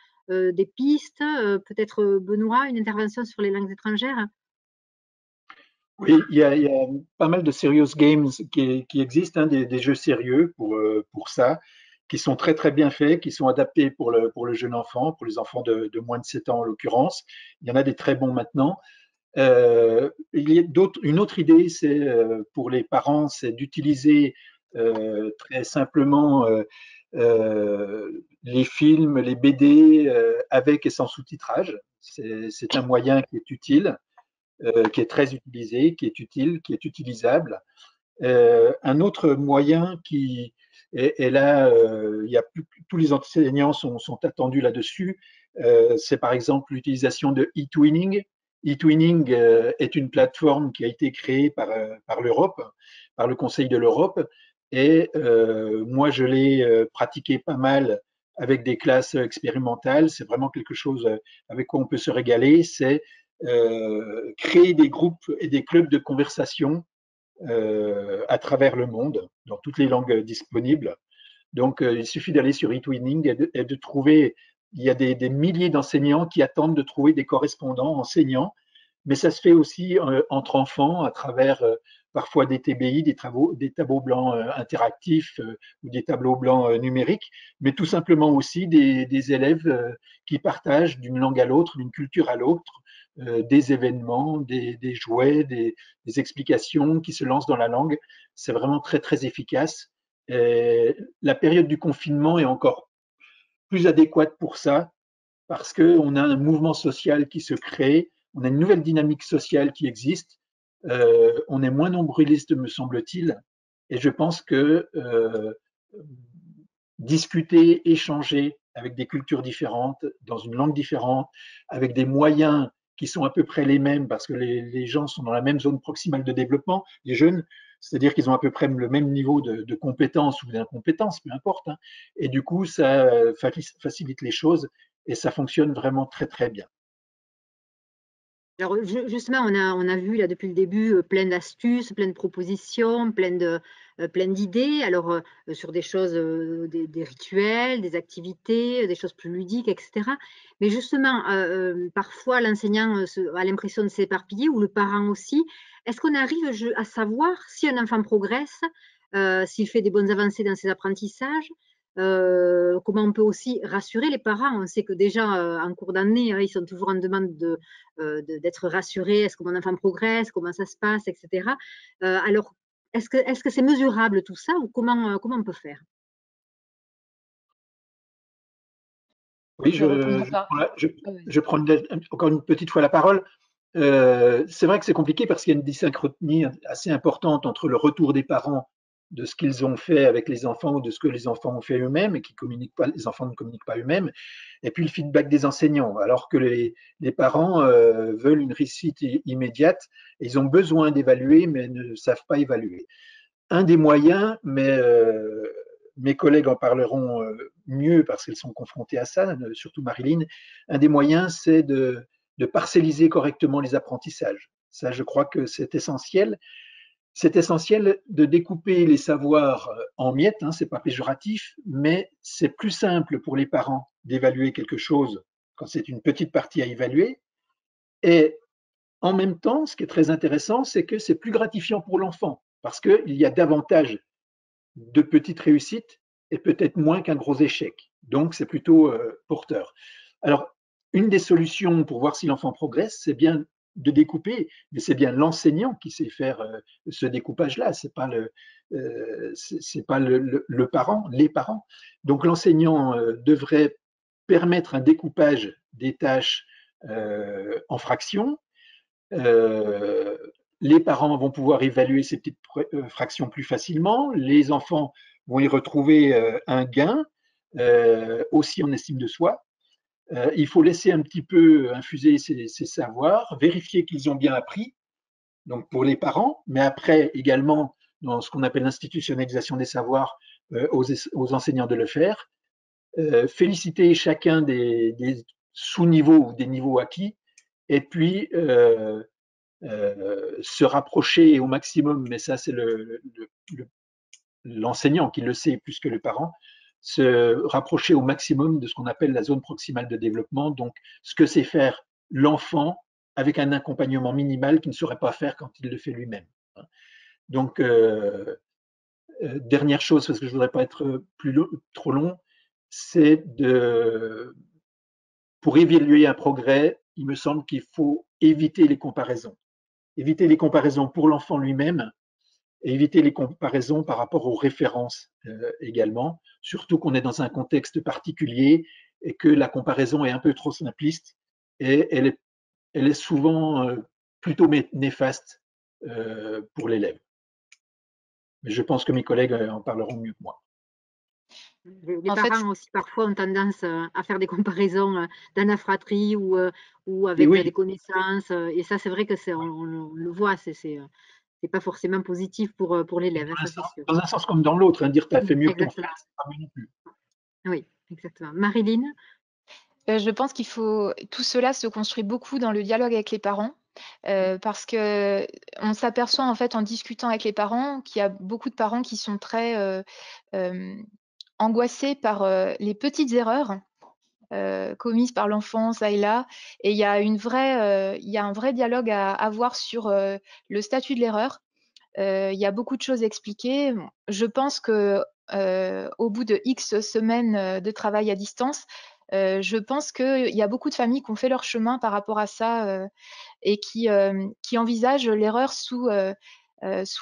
des pistes? Peut-être Benoît, une intervention sur les langues étrangères? Oui, il y a pas mal de serious games qui existent, hein, des jeux sérieux pour ça, qui sont très très bien faits, qui sont adaptés pour le jeune enfant, pour les enfants de moins de 7 ans en l'occurrence. Il y en a des très bons maintenant. Il y a une autre idée, c'est pour les parents, c'est d'utiliser très simplement les films, les BD avec et sans sous-titrage. C'est un moyen qui est utile, qui est très utilisé, qui est utile, qui est utilisable. Un autre moyen et là, tous les enseignants sont attendus là-dessus, c'est par exemple l'utilisation de eTwinning. eTwinning est une plateforme qui a été créée par l'Europe, par le Conseil de l'Europe, et moi je l'ai pratiqué pas mal avec des classes expérimentales. C'est vraiment quelque chose avec quoi on peut se régaler. C'est créer des groupes et des clubs de conversation à travers le monde, dans toutes les langues disponibles. Donc, il suffit d'aller sur eTwinning et de trouver, il y a des milliers d'enseignants qui attendent de trouver des correspondants enseignants, mais ça se fait aussi entre enfants à travers parfois des TBI, des tableaux blancs interactifs ou des tableaux blancs numériques, mais tout simplement aussi des élèves qui partagent d'une langue à l'autre, d'une culture à l'autre, des événements, des jouets, des explications qui se lancent dans la langue. C'est vraiment très très efficace. Et la période du confinement est encore plus adéquate pour ça parce qu'on a un mouvement social qui se crée, on a une nouvelle dynamique sociale qui existe, on est moins nombriliste, me semble-t-il, et je pense que discuter, échanger avec des cultures différentes, dans une langue différente, avec des moyens qui sont à peu près les mêmes, parce que les gens sont dans la même zone proximale de développement, les jeunes, c'est-à-dire qu'ils ont à peu près le même niveau de compétence ou d'incompétence, peu importe, hein, et du coup, ça facilite les choses et ça fonctionne vraiment très très bien. Alors justement, on a vu là depuis le début plein d'astuces, plein de propositions, plein d'idées. Alors sur des choses, des rituels, des activités, des choses plus ludiques, etc. Mais justement, parfois l'enseignant a l'impression de s'éparpiller ou le parent aussi. Est-ce qu'on arrive à savoir si un enfant progresse, s'il fait des bonnes avancées dans ses apprentissages? Comment on peut aussi rassurer les parents? On sait que déjà en cours d'année, ils sont toujours en demande d'être rassurés. Est-ce que mon enfant progresse? Comment ça se passe, etc. Alors, est-ce que c'est mesurable tout ça ou comment on peut faire? Oui, Je répondrai pas. je prends encore une petite fois la parole. C'est vrai que c'est compliqué parce qu'il y a une dysynchronie assez importante entre le retour des parents de ce qu'ils ont fait avec les enfants ou de ce que les enfants ont fait eux-mêmes et qui communiquent pas, les enfants ne communiquent pas eux-mêmes, et puis le feedback des enseignants. Alors que les parents veulent une réussite immédiate, et ils ont besoin d'évaluer mais ne savent pas évaluer. Un des moyens, mais mes collègues en parleront mieux parce qu'elles sont confrontées à ça, surtout Marilyn, un des moyens, c'est de parcelliser correctement les apprentissages. Ça, je crois que c'est essentiel. C'est essentiel de découper les savoirs en miettes, hein, c'est pas péjoratif, mais c'est plus simple pour les parents d'évaluer quelque chose quand c'est une petite partie à évaluer. Et en même temps, ce qui est très intéressant, c'est que c'est plus gratifiant pour l'enfant parce qu'il y a davantage de petites réussites et peut-être moins qu'un gros échec. Donc, c'est plutôt porteur. Alors, une des solutions pour voir si l'enfant progresse, c'est bien de découper, mais c'est bien l'enseignant qui sait faire ce découpage-là. C'est pas le parent, les parents. Donc, l'enseignant devrait permettre un découpage des tâches en fractions. Euh, les parents vont pouvoir évaluer ces petites fractions plus facilement. Les enfants vont y retrouver un gain, aussi en estime de soi. Il faut laisser un petit peu infuser ces savoirs, vérifier qu'ils ont bien appris, donc pour les parents, mais après également dans ce qu'on appelle l'institutionnalisation des savoirs aux enseignants de le faire. Féliciter chacun des sous-niveaux ou des niveaux acquis, et puis se rapprocher au maximum, mais ça c'est l'enseignant qui le sait plus que le parent, se rapprocher au maximum de ce qu'on appelle la zone proximale de développement, donc ce que sait faire l'enfant avec un accompagnement minimal qu'il ne saurait pas faire quand il le fait lui-même. Donc, dernière chose, parce que je ne voudrais pas être trop long, c'est pour évaluer un progrès, il me semble qu'il faut éviter les comparaisons. Éviter les comparaisons pour l'enfant lui-même et éviter les comparaisons par rapport aux références également, surtout qu'on est dans un contexte particulier et que la comparaison est un peu trop simpliste et elle est souvent plutôt néfaste pour l'élève. Mais je pense que mes collègues en parleront mieux que moi. Les parents aussi parfois ont tendance à faire des comparaisons dans la fratrie ou avec des connaissances. Et ça, c'est vrai que on le voit, c'est pas forcément positif pour l'élève, ça c'est sûr. Dans un sens comme dans l'autre, hein, dire tu as fait mieux que ton frère, c'est pas mieux non plus. Oui, exactement. Marilyn? Je pense tout cela se construit beaucoup dans le dialogue avec les parents. Parce que on s'aperçoit en fait en discutant avec les parents qu'il y a beaucoup de parents qui sont très angoissés par les petites erreurs commises par l'enfant, ça et là. Et il y a un vrai dialogue à avoir sur le statut de l'erreur. Il y a beaucoup de choses expliquées. Je pense que au bout de X semaines de travail à distance, je pense qu'il y a beaucoup de familles qui ont fait leur chemin par rapport à ça et qui envisagent l'erreur sous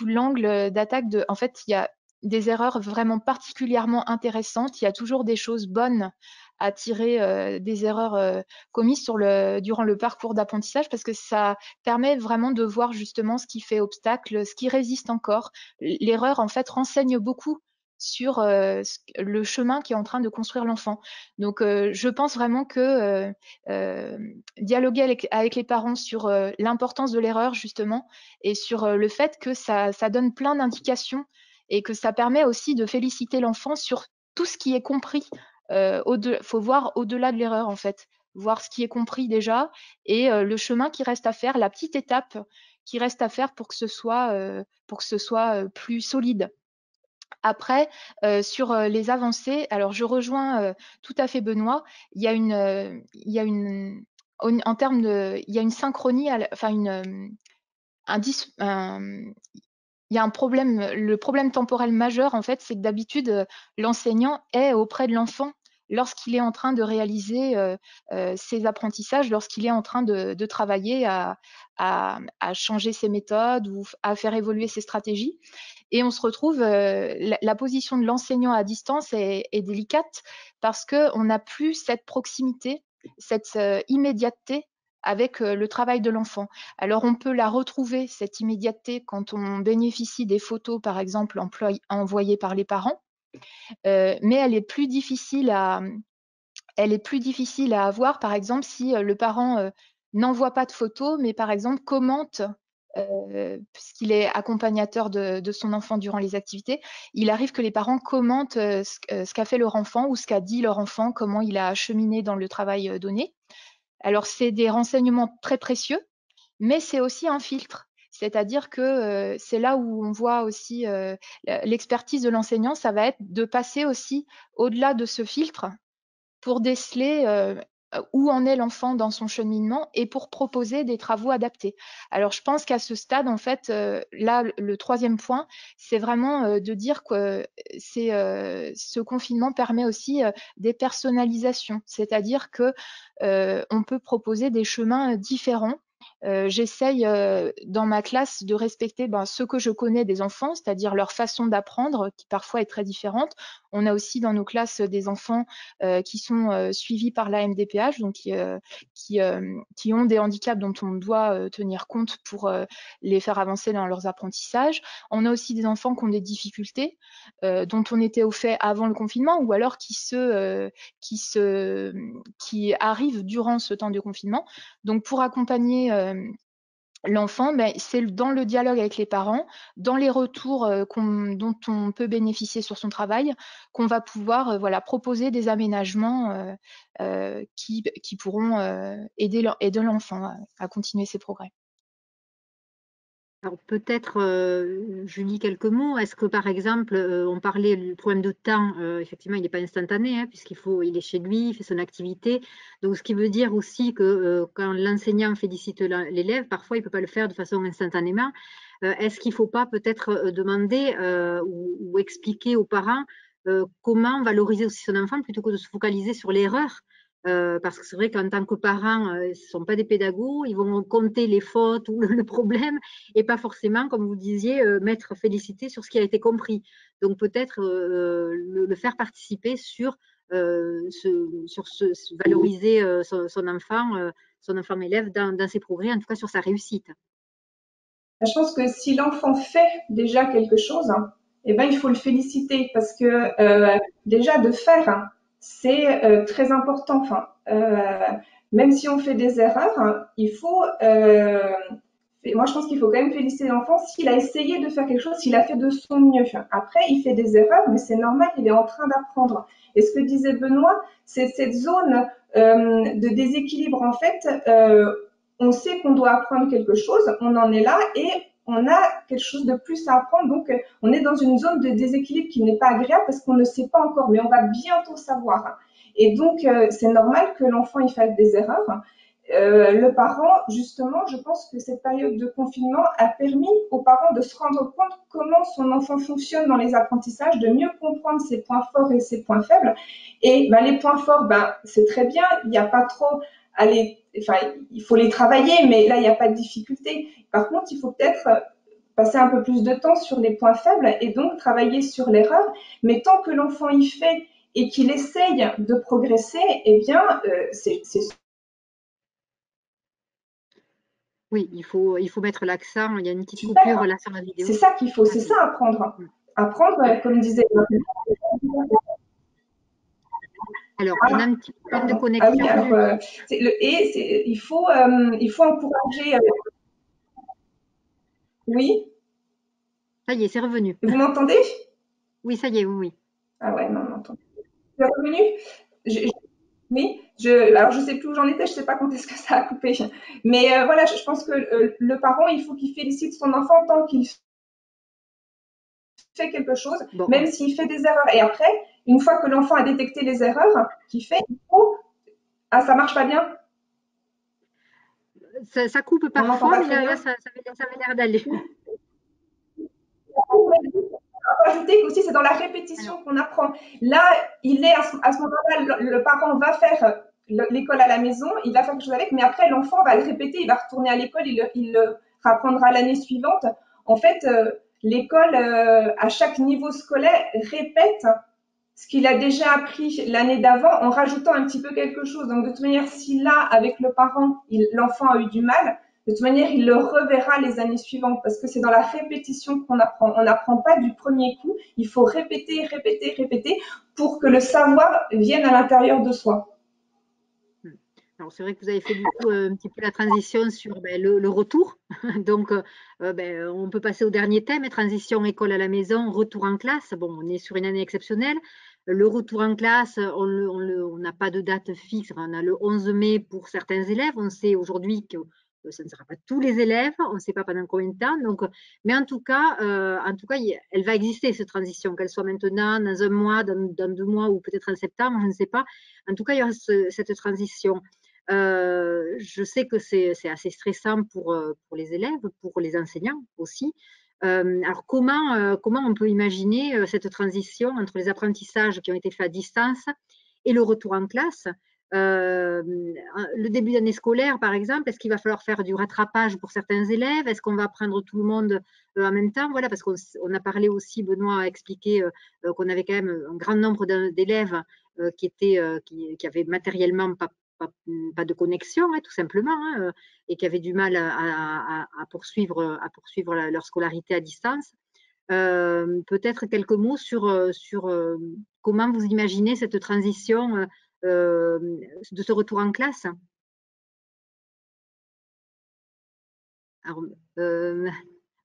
l'angle d'attaque de. En fait, il y a des erreurs vraiment particulièrement intéressantes. Il y a toujours des choses bonnes à tirer des erreurs commises durant le parcours d'apprentissage parce que ça permet vraiment de voir justement ce qui fait obstacle, ce qui résiste encore. L'erreur, en fait, renseigne beaucoup sur le chemin qui est en train de construire l'enfant. Donc, je pense vraiment que dialoguer avec les parents sur l'importance de l'erreur, justement, et sur le fait que ça donne plein d'indications et que ça permet aussi de féliciter l'enfant sur tout ce qui est compris. Faut voir au-delà de l'erreur, en fait. Voir ce qui est compris déjà et le chemin qui reste à faire, la petite étape qui reste à faire pour que ce soit plus solide. Après, sur les avancées, alors je rejoins tout à fait Benoît. Il y a une synchronie, enfin il y a un problème. Le problème temporel majeur, en fait, c'est que d'habitude, l'enseignant est auprès de l'enfant lorsqu'il est en train de réaliser ses apprentissages, lorsqu'il est en train de travailler à changer ses méthodes ou à faire évoluer ses stratégies. Et on se retrouve, la position de l'enseignant à distance est délicate parce qu'on n'a plus cette proximité, cette immédiateté avec le travail de l'enfant. Alors on peut la retrouver, cette immédiateté, quand on bénéficie des photos, par exemple, envoyées par les parents, mais elle est plus difficile à avoir, par exemple, si le parent n'envoie pas de photos, mais par exemple commente, puisqu'il est accompagnateur de son enfant durant les activités, il arrive que les parents commentent ce qu'a fait leur enfant ou ce qu'a dit leur enfant, comment il a cheminé dans le travail donné. Alors, c'est des renseignements très précieux, mais c'est aussi un filtre. C'est-à-dire que c'est là où on voit aussi l'expertise de l'enseignant, ça va être de passer aussi au-delà de ce filtre pour déceler où en est l'enfant dans son cheminement et pour proposer des travaux adaptés. Alors, je pense qu'à ce stade, en fait, là, le troisième point, c'est vraiment de dire que ce confinement permet aussi des personnalisations, c'est-à-dire que on peut proposer des chemins différents. J'essaye dans ma classe de respecter ce que je connais des enfants, c'est-à-dire leur façon d'apprendre, qui parfois est très différente. On a aussi dans nos classes des enfants qui sont suivis par la MDPH, donc qui ont des handicaps dont on doit tenir compte pour les faire avancer dans leurs apprentissages. On a aussi des enfants qui ont des difficultés dont on était au fait avant le confinement ou alors qui arrivent durant ce temps de confinement. Donc pour accompagner l'enfant, c'est dans le dialogue avec les parents, dans les retours dont on peut bénéficier sur son travail, qu'on va pouvoir proposer des aménagements qui pourront aider l'enfant à continuer ses progrès. Alors peut-être, Julie, quelques mots. Est-ce que par exemple, on parlait du problème de temps, effectivement, il n'est pas instantané, hein, il est chez lui, il fait son activité. Donc ce qui veut dire aussi que quand l'enseignant félicite l'élève, parfois il ne peut pas le faire de façon instantanément. Est-ce qu'il ne faut pas peut-être demander ou expliquer aux parents comment valoriser aussi son enfant plutôt que de se focaliser sur l'erreur? Parce que c'est vrai qu'en tant que parents, ce ne sont pas des pédagogues, ils vont compter les fautes ou le problème et pas forcément, comme vous disiez, mettre félicité sur ce qui a été compris. Donc peut-être le faire participer sur valoriser son enfant élève dans ses progrès, en tout cas sur sa réussite. Je pense que si l'enfant fait déjà quelque chose, eh ben, il faut le féliciter parce que déjà de faire, c'est très important. Enfin, même si on fait des erreurs, il faut. Moi, je pense qu'il faut quand même féliciter l'enfant s'il a essayé de faire quelque chose, s'il a fait de son mieux. Après, il fait des erreurs, mais c'est normal, il est en train d'apprendre. Et ce que disait Benoît, c'est cette zone de déséquilibre. En fait, on sait qu'on doit apprendre quelque chose, on en est là et on a quelque chose de plus à apprendre. Donc, on est dans une zone de déséquilibre qui n'est pas agréable parce qu'on ne sait pas encore, mais on va bientôt savoir. Et donc, c'est normal que l'enfant il fasse des erreurs. Le parent, justement, je pense que cette période de confinement a permis aux parents de se rendre compte comment son enfant fonctionne dans les apprentissages, de mieux comprendre ses points forts et ses points faibles. Et ben, les points forts, ben, c'est très bien, il n'y a pas trop à enfin, il faut les travailler, mais là, il n'y a pas de difficulté. Par contre, il faut peut-être passer un peu plus de temps sur les points faibles et donc travailler sur l'erreur. Mais tant que l'enfant y fait et qu'il essaye de progresser, eh bien, c'est Oui, il faut mettre l'accent. Il y a une petite coupure là sur la vidéo. C'est ça qu'il faut, c'est ça apprendre. Apprendre, comme disait. Alors, on a un petit problème de connexion. Ah oui, alors, il faut encourager. Oui. Ça y est, c'est revenu. Vous m'entendez? Oui, ça y est, oui. Ah ouais, non, non, attends. C'est revenu? Oui, alors je sais plus où j'en étais, je sais pas quand est-ce que ça a coupé. Mais voilà, je pense que le parent, il faut qu'il félicite son enfant tant qu'il fait quelque chose, Bon, même s'il fait des erreurs. Et après, une fois que l'enfant a détecté les erreurs qu'il fait, il faut... Ah, ça marche pas bien? Ça coupe parfois, mais là, ça avait l'air d'aller. Ajouter qu'aussi c'est dans la répétition qu'on apprend. Là, à ce moment-là, le parent va faire l'école à la maison, il va faire quelque chose avec, mais après l'enfant va le répéter, il va retourner à l'école, il le apprendra l'année suivante. En fait, l'école à chaque niveau scolaire répète ce qu'il a déjà appris l'année d'avant en rajoutant un petit peu quelque chose. Donc de toute manière, si là avec le parent, l'enfant a eu du mal, de toute manière, il le reverra les années suivantes parce que c'est dans la répétition qu'on apprend. On n'apprend pas du premier coup. Il faut répéter, répéter, répéter pour que le savoir vienne à l'intérieur de soi. Alors, c'est vrai que vous avez fait du coup un petit peu la transition sur le retour. Donc, on peut passer au dernier thème, transition école à la maison, retour en classe. Bon, on est sur une année exceptionnelle. Le retour en classe, on n'a pas de date fixe. On a le 11 mai pour certains élèves. On sait aujourd'hui que ça ne sera pas tous les élèves. On ne sait pas pendant combien de temps. Donc, mais en tout cas, elle va exister, cette transition, qu'elle soit maintenant, dans un mois, dans 2 mois ou peut-être en septembre, je ne sais pas. En tout cas, il y aura cette transition. Je sais que c'est assez stressant pour les élèves, pour les enseignants aussi. Alors comment on peut imaginer cette transition entre les apprentissages qui ont été faits à distance et le retour en classe? Le début d'année scolaire, par exemple, est-ce qu'il va falloir faire du rattrapage pour certains élèves? Est-ce qu'on va apprendre tout le monde en même temps? Voilà, parce qu'on a parlé aussi, Benoît a expliqué qu'on avait quand même un grand nombre d'élèves qui avaient matériellement pas de connexion, hein, tout simplement, hein, et qui avaient du mal à poursuivre leur scolarité à distance. Peut-être quelques mots sur comment vous imaginez cette transition de ce retour en classe. Alors,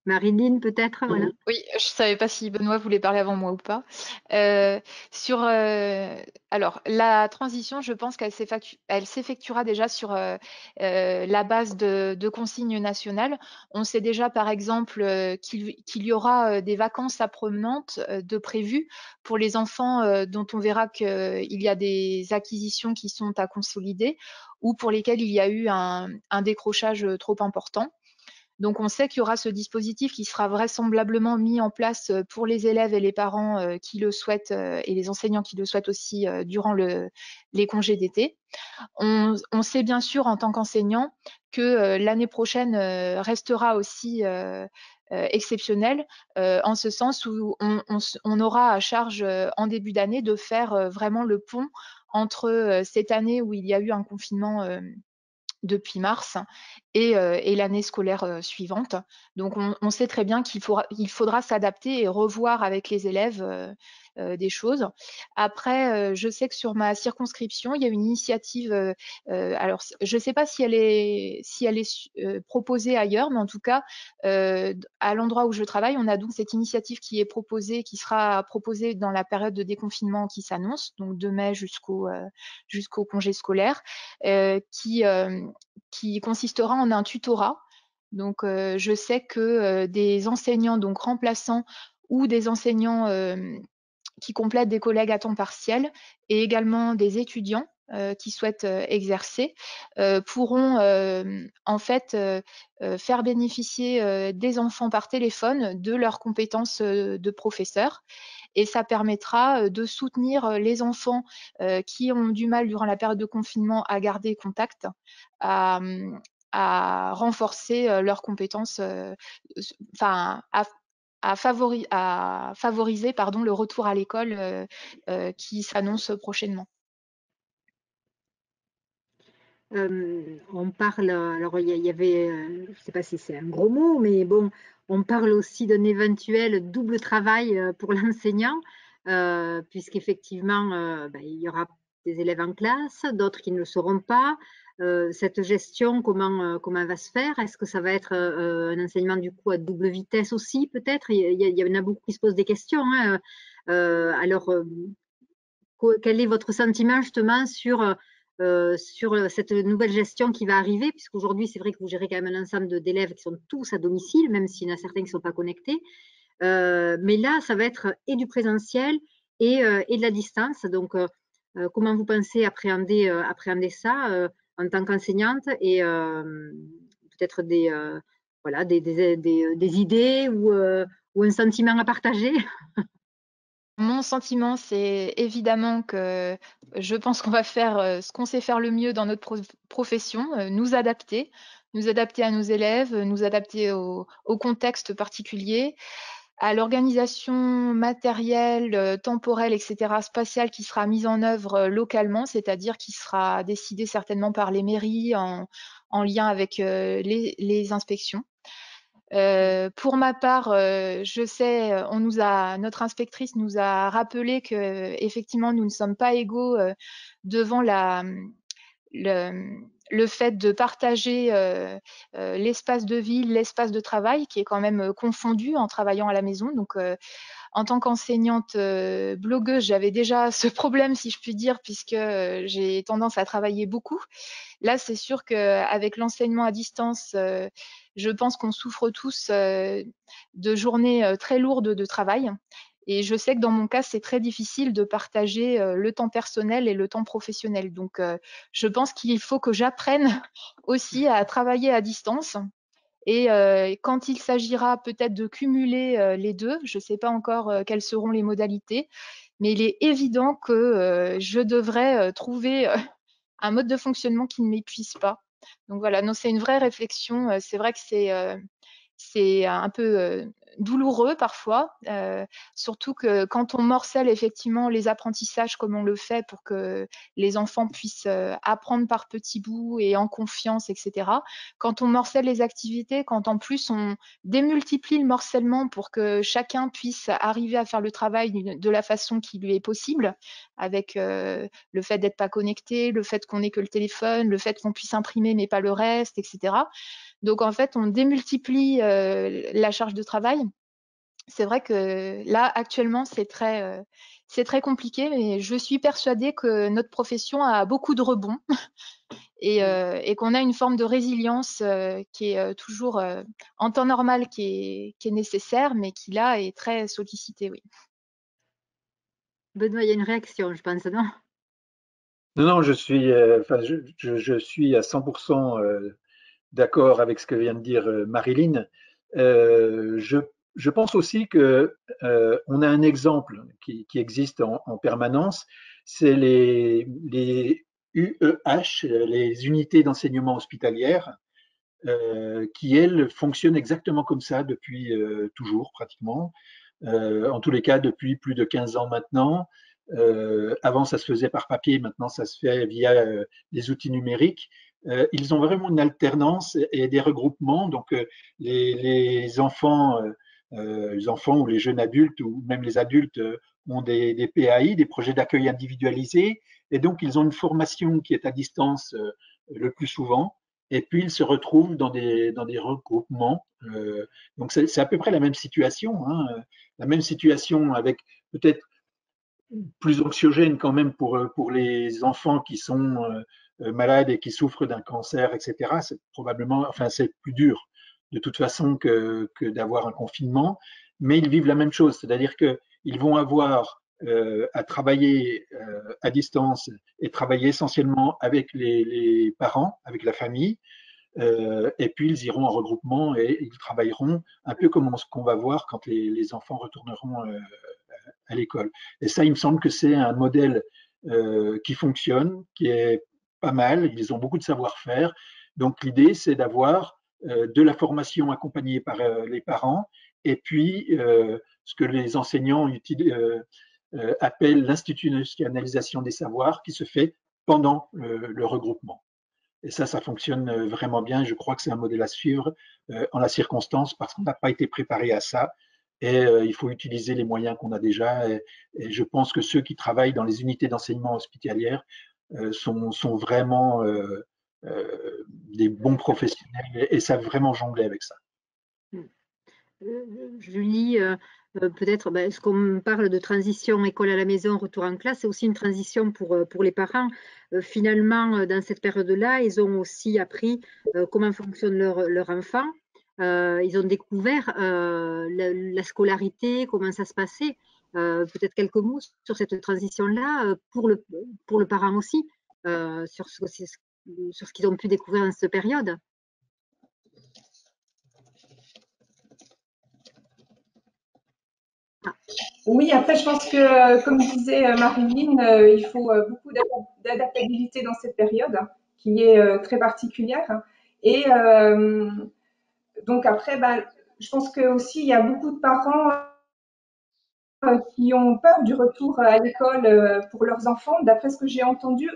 Marilyn, peut-être, voilà. Oui, je savais pas si Benoît voulait parler avant moi ou pas. Euh, sur, alors, la transition, je pense elle s'effectuera déjà sur la base de consignes nationales. On sait déjà, par exemple, qu'il y aura des vacances apprenantes de prévues pour les enfants dont on verra qu'il y a des acquisitions qui sont à consolider ou pour lesquelles il y a eu un décrochage trop important. Donc, on sait qu'il y aura ce dispositif qui sera vraisemblablement mis en place pour les élèves et les parents qui le souhaitent et les enseignants qui le souhaitent aussi durant les congés d'été. On sait bien sûr en tant qu'enseignant que l'année prochaine restera aussi exceptionnelle en ce sens où on aura à charge en début d'année de faire vraiment le pont entre cette année où il y a eu un confinement depuis mars et l'année scolaire suivante. Donc, on sait très bien qu'il faudra s'adapter et revoir avec les élèves des choses. Après, je sais que sur ma circonscription, il y a une initiative. Alors, je ne sais pas si elle est proposée ailleurs, mais en tout cas, à l'endroit où je travaille, on a donc cette initiative qui est proposée, qui sera proposée dans la période de déconfinement qui s'annonce, donc de mai jusqu'au congé scolaire, qui consistera en un tutorat. Donc, je sais que des enseignants donc remplaçants ou des enseignants qui complètent des collègues à temps partiel et également des étudiants qui souhaitent exercer pourront en fait faire bénéficier des enfants par téléphone de leurs compétences de professeurs. Et ça permettra de soutenir les enfants qui ont du mal durant la période de confinement à garder contact, à, à renforcer leurs compétences, enfin à favoriser pardon, le retour à l'école qui s'annonce prochainement. On parle, alors il y avait, je ne sais pas si c'est un gros mot, mais bon, on parle aussi d'un éventuel double travail pour l'enseignant, puisqu'effectivement, il y aura des élèves en classe, d'autres qui ne le seront pas. Cette gestion, comment va se faire? Est-ce que ça va être un enseignement du coup à double vitesse aussi, peut-être? Il y en a beaucoup qui se posent des questions, hein. Alors, quel est votre sentiment justement sur cette nouvelle gestion qui va arriver, puisqu'aujourd'hui, c'est vrai que vous gérez quand même un ensemble d'élèves qui sont tous à domicile, même s'il y en a certains qui ne sont pas connectés. Mais là, ça va être et du présentiel et de la distance. Donc, comment vous pensez appréhender ça en tant qu'enseignante et peut-être voilà, des idées ou un sentiment à partager? Mon sentiment, c'est évidemment que je pense qu'on va faire ce qu'on sait faire le mieux dans notre profession, nous adapter à nos élèves, nous adapter au contexte particulier, à l'organisation matérielle, temporelle, etc., spatiale qui sera mise en œuvre localement, c'est-à-dire qui sera décidée certainement par les mairies en lien avec les inspections. Pour ma part, je sais, notre inspectrice nous a rappelé que effectivement nous ne sommes pas égaux devant le fait de partager l'espace de vie, l'espace de travail, qui est quand même confondu en travaillant à la maison. Donc, en tant qu'enseignante blogueuse, j'avais déjà ce problème, si je puis dire, puisque j'ai tendance à travailler beaucoup. Là, c'est sûr qu'avec l'enseignement à distance, je pense qu'on souffre tous de journées très lourdes de travail. Et je sais que dans mon cas, c'est très difficile de partager le temps personnel et le temps professionnel. Donc, je pense qu'il faut que j'apprenne aussi à travailler à distance. Et quand il s'agira peut-être de cumuler les deux, je ne sais pas encore quelles seront les modalités, mais il est évident que je devrais trouver un mode de fonctionnement qui ne m'épuise pas. Donc voilà, non, c'est une vraie réflexion. C'est vrai que c'est un peu douloureux parfois, surtout que quand on morcelle effectivement les apprentissages comme on le fait pour que les enfants puissent apprendre par petits bouts et en confiance, etc. Quand on morcelle les activités, quand en plus on démultiplie le morcellement pour que chacun puisse arriver à faire le travail de la façon qui lui est possible, avec le fait d'être pas connecté, le fait qu'on n'ait que le téléphone, le fait qu'on puisse imprimer mais pas le reste, etc. Donc en fait, on démultiplie la charge de travail. C'est vrai que là, actuellement, c'est très compliqué, mais je suis persuadée que notre profession a beaucoup de rebonds et qu'on a une forme de résilience qui est toujours en temps normal, qui est nécessaire, mais qui là est très sollicitée, oui. Benoît, il y a une réaction, je pense, non? Non, je suis, je suis à 100% d'accord avec ce que vient de dire Marilyn. Je pense aussi que on a un exemple qui existe en permanence, c'est les UEH, les unités d'enseignement hospitalières, qui elles fonctionnent exactement comme ça depuis toujours pratiquement. En tous les cas depuis plus de 15 ans maintenant. Avant, ça se faisait par papier, maintenant, ça se fait via des outils numériques. Ils ont vraiment une alternance et des regroupements. Donc, les enfants ou les jeunes adultes ou même les adultes ont des PAI, des projets d'accueil individualisés. Et donc, ils ont une formation qui est à distance le plus souvent. Et puis, ils se retrouvent dans des regroupements. Donc, c'est à peu près la même situation, hein, la même situation avec peut-être plus anxiogène quand même pour les enfants qui sont malades et qui souffrent d'un cancer, etc. C'est probablement, enfin, c'est plus dur de toute façon que d'avoir un confinement, mais ils vivent la même chose, c'est-à-dire qu'ils vont avoir à travailler à distance et travailler essentiellement avec les parents, avec la famille, et puis ils iront en regroupement et ils travailleront un peu comme ce qu'on va voir quand les enfants retourneront à l'école. Et ça, il me semble que c'est un modèle qui fonctionne, qui est pas mal. Ils ont beaucoup de savoir-faire. Donc l'idée, c'est d'avoir de la formation accompagnée par les parents et puis ce que les enseignants appellent l'institutionnalisation des savoirs qui se fait pendant le regroupement. Et ça fonctionne vraiment bien. Je crois que c'est un modèle à suivre en la circonstance parce qu'on n'a pas été préparé à ça. Et il faut utiliser les moyens qu'on a déjà. Et je pense que ceux qui travaillent dans les unités d'enseignement hospitalières sont vraiment des bons professionnels et savent vraiment jongler avec ça. Julie, peut-être, ce qu'on parle de transition école à la maison, retour en classe, c'est aussi une transition pour les parents. Finalement, dans cette période-là, ils ont aussi appris comment fonctionne leur enfant. Ils ont découvert la scolarité, comment ça se passait. Peut-être quelques mots sur cette transition-là pour le parent aussi, sur ce qu'ils ont pu découvrir dans cette période. Oui, après, je pense que, comme disait Marilyn, il faut beaucoup d'adaptabilité dans cette période qui est très particulière. Et donc après, je pense que aussi il y a beaucoup de parents qui ont peur du retour à l'école pour leurs enfants. D'après ce que j'ai entendu,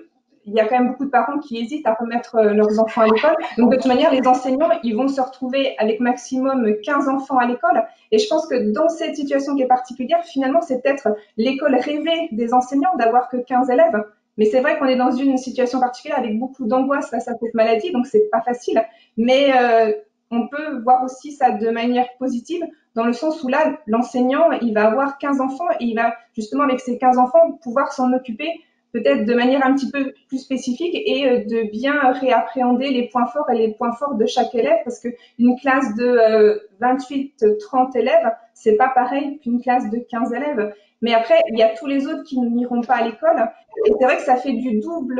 il y a quand même beaucoup de parents qui hésitent à remettre leurs enfants à l'école. Donc, de toute manière, les enseignants, ils vont se retrouver avec maximum 15 enfants à l'école. Et je pense que dans cette situation qui est particulière, finalement, c'est peut-être l'école rêvée des enseignants d'avoir que 15 élèves. Mais c'est vrai qu'on est dans une situation particulière avec beaucoup d'angoisse face à cette maladie, donc c'est pas facile. Mais on peut voir aussi ça de manière positive, dans le sens où là, l'enseignant, il va avoir 15 enfants et il va justement, avec ces 15 enfants, pouvoir s'en occuper peut-être de manière un petit peu plus spécifique et de bien réappréhender les points forts et les points forts de chaque élève, parce qu'une classe de 28-30 élèves, c'est pas pareil qu'une classe de 15 élèves. Mais après, il y a tous les autres qui n'iront pas à l'école. Et c'est vrai que ça fait du double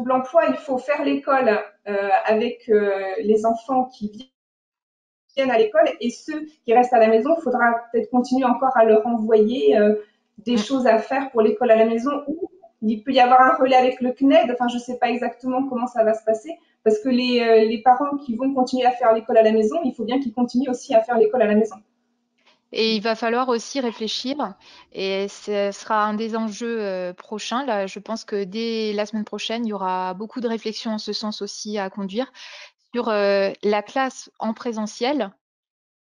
emploi. Il faut faire l'école avec les enfants qui viennent à l'école, et ceux qui restent à la maison, il faudra peut-être continuer encore à leur envoyer des choses à faire pour l'école à la maison, ou il peut y avoir un relais avec le CNED. Enfin, je ne sais pas exactement comment ça va se passer, parce que les parents qui vont continuer à faire l'école à la maison, il faut bien qu'ils continuent aussi à faire l'école à la maison. Et il va falloir aussi réfléchir, et ce sera un des enjeux prochains. Là, je pense que dès la semaine prochaine, il y aura beaucoup de réflexions en ce sens aussi à conduire sur la classe en présentiel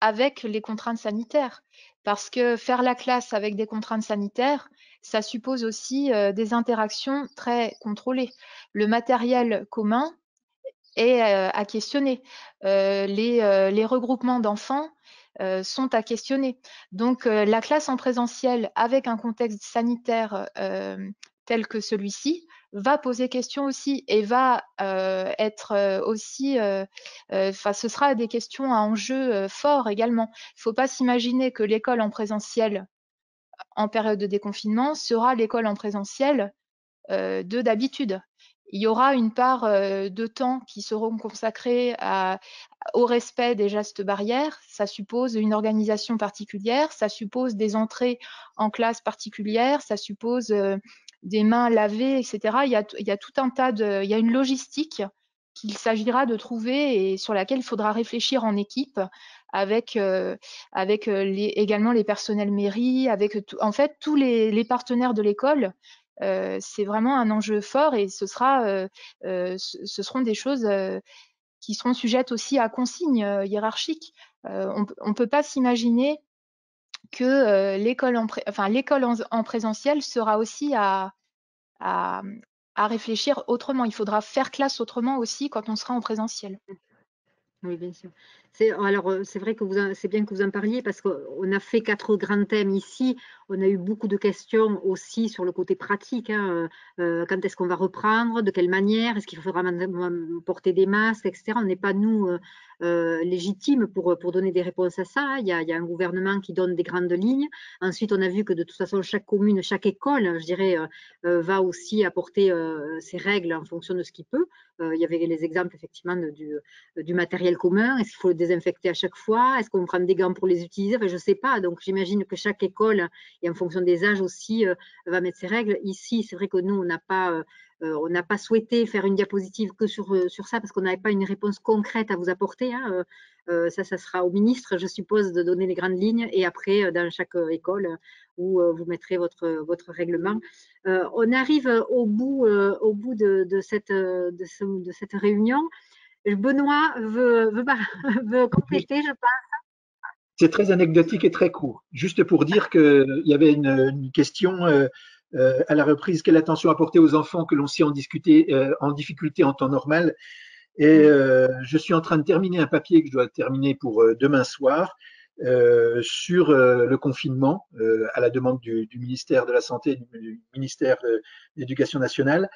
avec les contraintes sanitaires. Parce que faire la classe avec des contraintes sanitaires, ça suppose aussi des interactions très contrôlées. Le matériel commun est à questionner. Les regroupements d'enfants sont à questionner. Donc la classe en présentiel avec un contexte sanitaire tel que celui-ci va poser question aussi et va être aussi, ce sera des questions à enjeu fort également. Il ne faut pas s'imaginer que l'école en présentiel en période de déconfinement sera l'école en présentiel de d'habitude. Il y aura une part de temps qui seront consacrés au respect des gestes barrières. Ça suppose une organisation particulière, ça suppose des entrées en classe particulières, ça suppose des mains lavées, etc. Il y a tout un tas de, il y a une logistique qu'il s'agira de trouver et sur laquelle il faudra réfléchir en équipe avec également les personnels mairie, avec en fait tous les partenaires de l'école. C'est vraiment un enjeu fort et ce seront des choses qui seront sujettes aussi à consignes hiérarchiques. On ne peut pas s'imaginer que l'école en présentiel sera aussi à réfléchir autrement. Il faudra faire classe autrement aussi quand on sera en présentiel. Oui, bien sûr. Alors, c'est vrai que c'est bien que vous en parliez parce qu'on a fait 4 grands thèmes ici. On a eu beaucoup de questions aussi sur le côté pratique, hein, quand est-ce qu'on va reprendre, de quelle manière, est-ce qu'il faudra porter des masques, etc. On n'est pas, nous, légitimes pour donner des réponses à ça, hein. Il y a un gouvernement qui donne des grandes lignes. Ensuite, on a vu que de toute façon, chaque commune, chaque école, je dirais, va aussi apporter ses règles en fonction de ce qu'il peut. Il y avait les exemples, effectivement, du matériel commun. Est-ce qu'il faut le désinfecter à chaque fois? Est-ce qu'on prend des gants pour les utiliser? Enfin, je ne sais pas. Donc, j'imagine que chaque école, et en fonction des âges aussi, va mettre ses règles. Ici, c'est vrai que nous, on n'a pas souhaité faire une diapositive que sur ça parce qu'on n'avait pas une réponse concrète à vous apporter, hein. Ça sera au ministre, je suppose, de donner les grandes lignes et après, dans chaque école, où vous mettrez votre règlement. On arrive au bout de cette réunion. Benoît veut compléter, je pense. C'est très anecdotique et très court. Juste pour dire qu'il y avait une question à la reprise, quelle attention apporter aux enfants que l'on sait en difficulté en temps normal. Et je suis en train de terminer un papier que je dois terminer pour demain soir sur le confinement à la demande du ministère de la Santé, du ministère de l'Éducation nationale,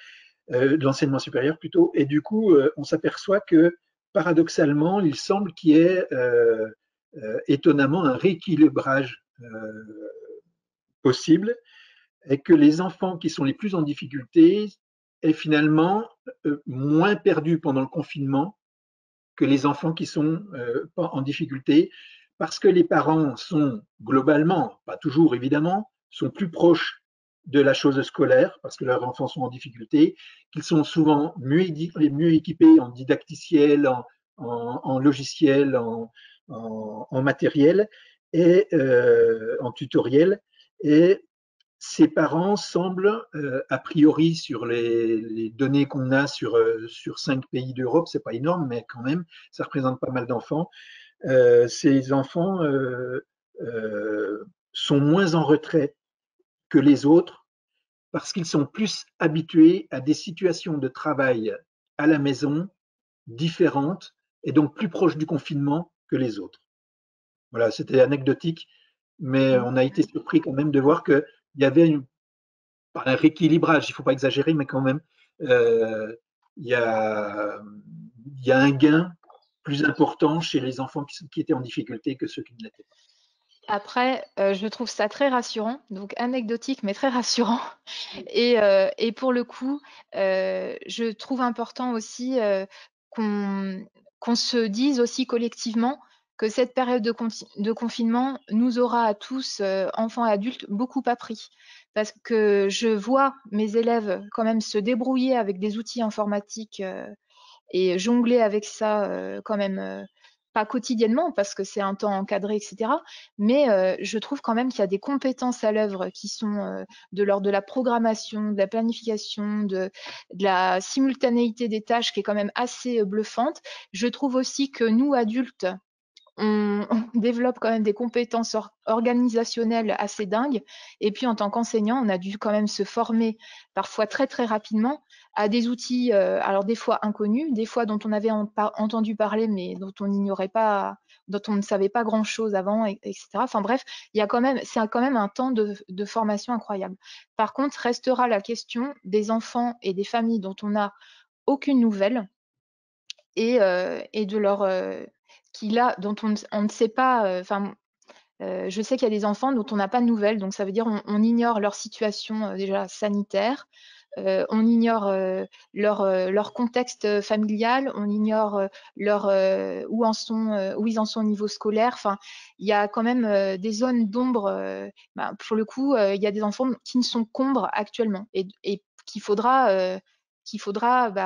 de l'enseignement supérieur plutôt. Et du coup, on s'aperçoit que paradoxalement, il semble qu'il y ait étonnamment un rééquilibrage possible et que les enfants qui sont les plus en difficulté aient finalement moins perdu pendant le confinement que les enfants qui sont pas en difficulté, parce que les parents sont globalement, pas toujours évidemment, sont plus proches de la chose scolaire, parce que leurs enfants sont en difficulté, qu'ils sont souvent mieux équipés en didacticiel, en logiciel, en matériel et en tutoriel. Et ces parents semblent, a priori, sur les données qu'on a sur 5 pays d'Europe, c'est pas énorme, mais quand même, ça représente pas mal d'enfants. Ces enfants sont moins en retrait que les autres parce qu'ils sont plus habitués à des situations de travail à la maison différentes et donc plus proches du confinement que les autres. Voilà, c'était anecdotique, mais on a été surpris quand même de voir qu'il y avait pas un rééquilibrage, il ne faut pas exagérer, mais quand même, il y a un gain plus important chez les enfants qui étaient en difficulté que ceux qui ne l'étaient pas. Après, je trouve ça très rassurant, donc anecdotique, mais très rassurant. Et pour le coup, je trouve important aussi qu'on se dise aussi collectivement que cette période de confinement nous aura à tous, enfants et adultes, beaucoup appris. Parce que je vois mes élèves quand même se débrouiller avec des outils informatiques et jongler avec ça quand même, pas quotidiennement parce que c'est un temps encadré, etc. Mais je trouve quand même qu'il y a des compétences à l'œuvre qui sont de l'ordre de la programmation, de la planification, de la simultanéité des tâches qui est quand même assez bluffante. Je trouve aussi que nous, adultes, on développe quand même des compétences organisationnelles assez dingues. Et puis, en tant qu'enseignant, on a dû quand même se former parfois très, très rapidement à des outils, alors des fois inconnus, des fois dont on avait entendu parler, mais dont on n'ignorait pas, dont on ne savait pas grand-chose avant, etc. Enfin bref, c'est quand même un temps de formation incroyable. Par contre, restera la question des enfants et des familles dont on n'a aucune nouvelle et de leur dont on ne sait pas. Enfin, je sais qu'il y a des enfants dont on n'a pas de nouvelles, donc ça veut dire on ignore leur situation déjà sanitaire, on ignore leur contexte familial, on ignore où ils en sont au niveau scolaire. Enfin, il y a quand même des zones d'ombre. Pour le coup, il y a des enfants qui ne sont qu'ombres actuellement et qu'il faudra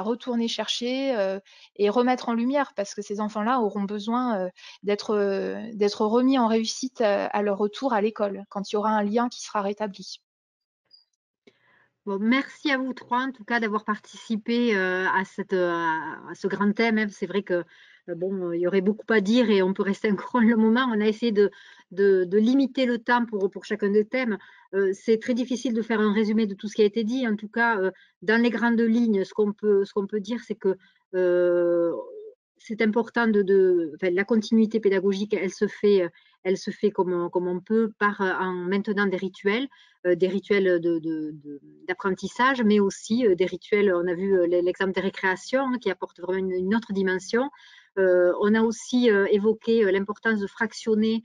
retourner chercher et remettre en lumière parce que ces enfants-là auront besoin d'être remis en réussite à leur retour à l'école quand il y aura un lien qui sera rétabli. Bon, merci à vous trois, en tout cas, d'avoir participé à ce grand thème, hein. C'est vrai que bon, il y aurait beaucoup à dire et on peut rester encore un long moment. On a essayé de limiter le temps pour chacun des thèmes. C'est très difficile de faire un résumé de tout ce qui a été dit. En tout cas, dans les grandes lignes, ce qu'on peut dire, c'est que c'est important enfin, la continuité pédagogique, elle se fait comme on peut en maintenant des rituels d'apprentissage, mais aussi des rituels. On a vu l'exemple des récréations qui apportent vraiment une autre dimension. On a aussi évoqué l'importance de fractionner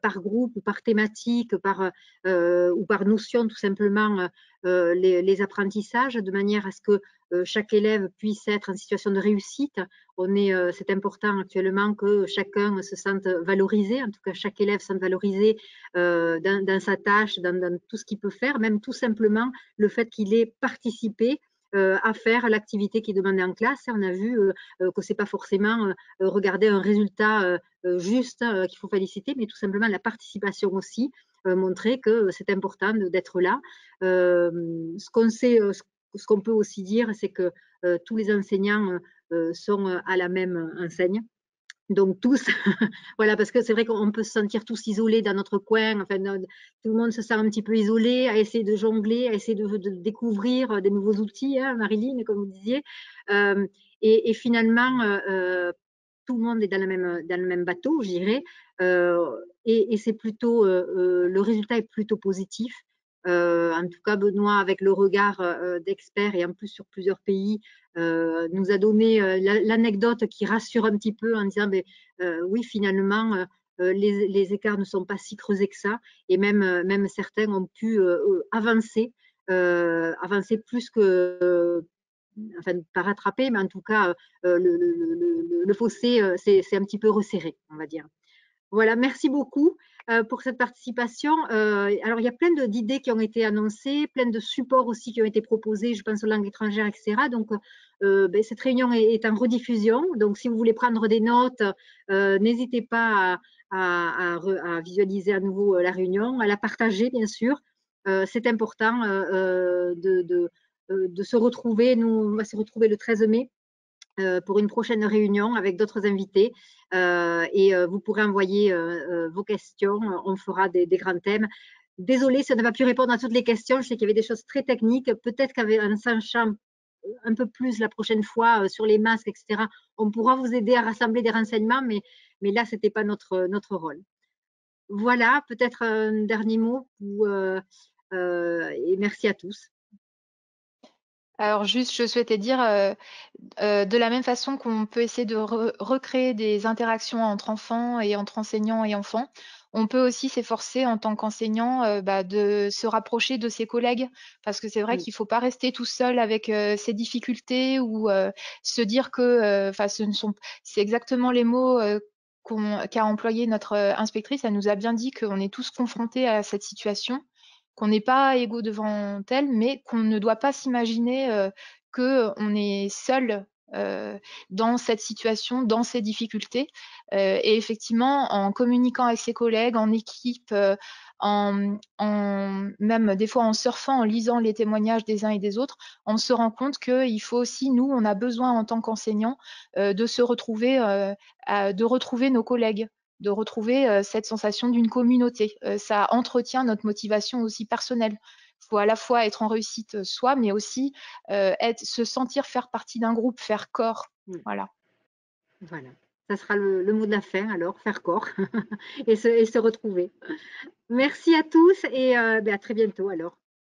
par groupe ou par thématique, ou par notion tout simplement les apprentissages de manière à ce que chaque élève puisse être en situation de réussite. C'est important actuellement que chacun se sente valorisé, en tout cas chaque élève se sente valorisé dans sa tâche, dans tout ce qu'il peut faire, même tout simplement le fait qu'il ait participé à faire l'activité qui est demandée en classe. On a vu que c'est pas forcément regarder un résultat juste qu'il faut féliciter, mais tout simplement la participation aussi, montrer que c'est important d'être là. Ce qu'on sait, ce qu'on peut aussi dire, c'est que tous les enseignants sont à la même enseigne. Donc tous, voilà, parce que c'est vrai qu'on peut se sentir tous isolés dans notre coin. Enfin, tout le monde se sent un petit peu isolé, à essayer de jongler, à essayer de découvrir des nouveaux outils, hein, Marilyn, comme vous disiez. Et finalement, tout le monde est dans le même bateau, je dirais. Et c'est plutôt, le résultat est plutôt positif. En tout cas, Benoît, avec le regard d'expert et en plus sur plusieurs pays, nous a donné l'anecdote qui rassure un petit peu en disant oui, finalement, les écarts ne sont pas si creusés que ça, et même certains ont pu avancer plus que, enfin, pas rattraper, mais en tout cas, le fossé c'est un petit peu resserré, on va dire. Voilà, merci beaucoup pour cette participation. Alors, il y a plein d'idées qui ont été annoncées, plein de supports aussi qui ont été proposés, je pense aux langues étrangères, etc. Donc, cette réunion est en rediffusion. Donc, si vous voulez prendre des notes, n'hésitez pas à visualiser à nouveau la réunion, à la partager, bien sûr. C'est important de se retrouver. Nous, on va se retrouver le 13 mai pour une prochaine réunion avec d'autres invités. Et vous pourrez envoyer vos questions. On fera des grands thèmes. Désolée si on n'a pas pu répondre à toutes les questions. Je sais qu'il y avait des choses très techniques. Peut-être qu'en sachant un peu plus la prochaine fois sur les masques, etc., on pourra vous aider à rassembler des renseignements, mais là, ce n'était pas notre rôle. Voilà, peut-être un dernier mot et merci à tous. Alors juste, je souhaitais dire, de la même façon qu'on peut essayer de recréer des interactions entre enfants et entre enseignants et enfants, on peut aussi s'efforcer en tant qu'enseignant de se rapprocher de ses collègues, parce que c'est vrai qu'il ne faut pas rester tout seul avec ses difficultés ou se dire que, c'est exactement les mots qu'a employé notre inspectrice. Elle nous a bien dit qu'on est tous confrontés à cette situation, qu'on n'est pas égaux devant elle, mais qu'on ne doit pas s'imaginer qu'on est seul dans cette situation, dans ces difficultés. Et effectivement, en communiquant avec ses collègues, en équipe, même des fois en surfant, en lisant les témoignages des uns et des autres, on se rend compte qu'il faut aussi, nous, on a besoin en tant qu'enseignants de se retrouver, de retrouver nos collègues, de retrouver cette sensation d'une communauté. Ça entretient notre motivation aussi personnelle. Il faut à la fois être en réussite soi, mais aussi se sentir faire partie d'un groupe, faire corps. Voilà. Voilà. Ça sera le mot de la fin alors, faire corps et se retrouver. Merci à tous et à très bientôt alors.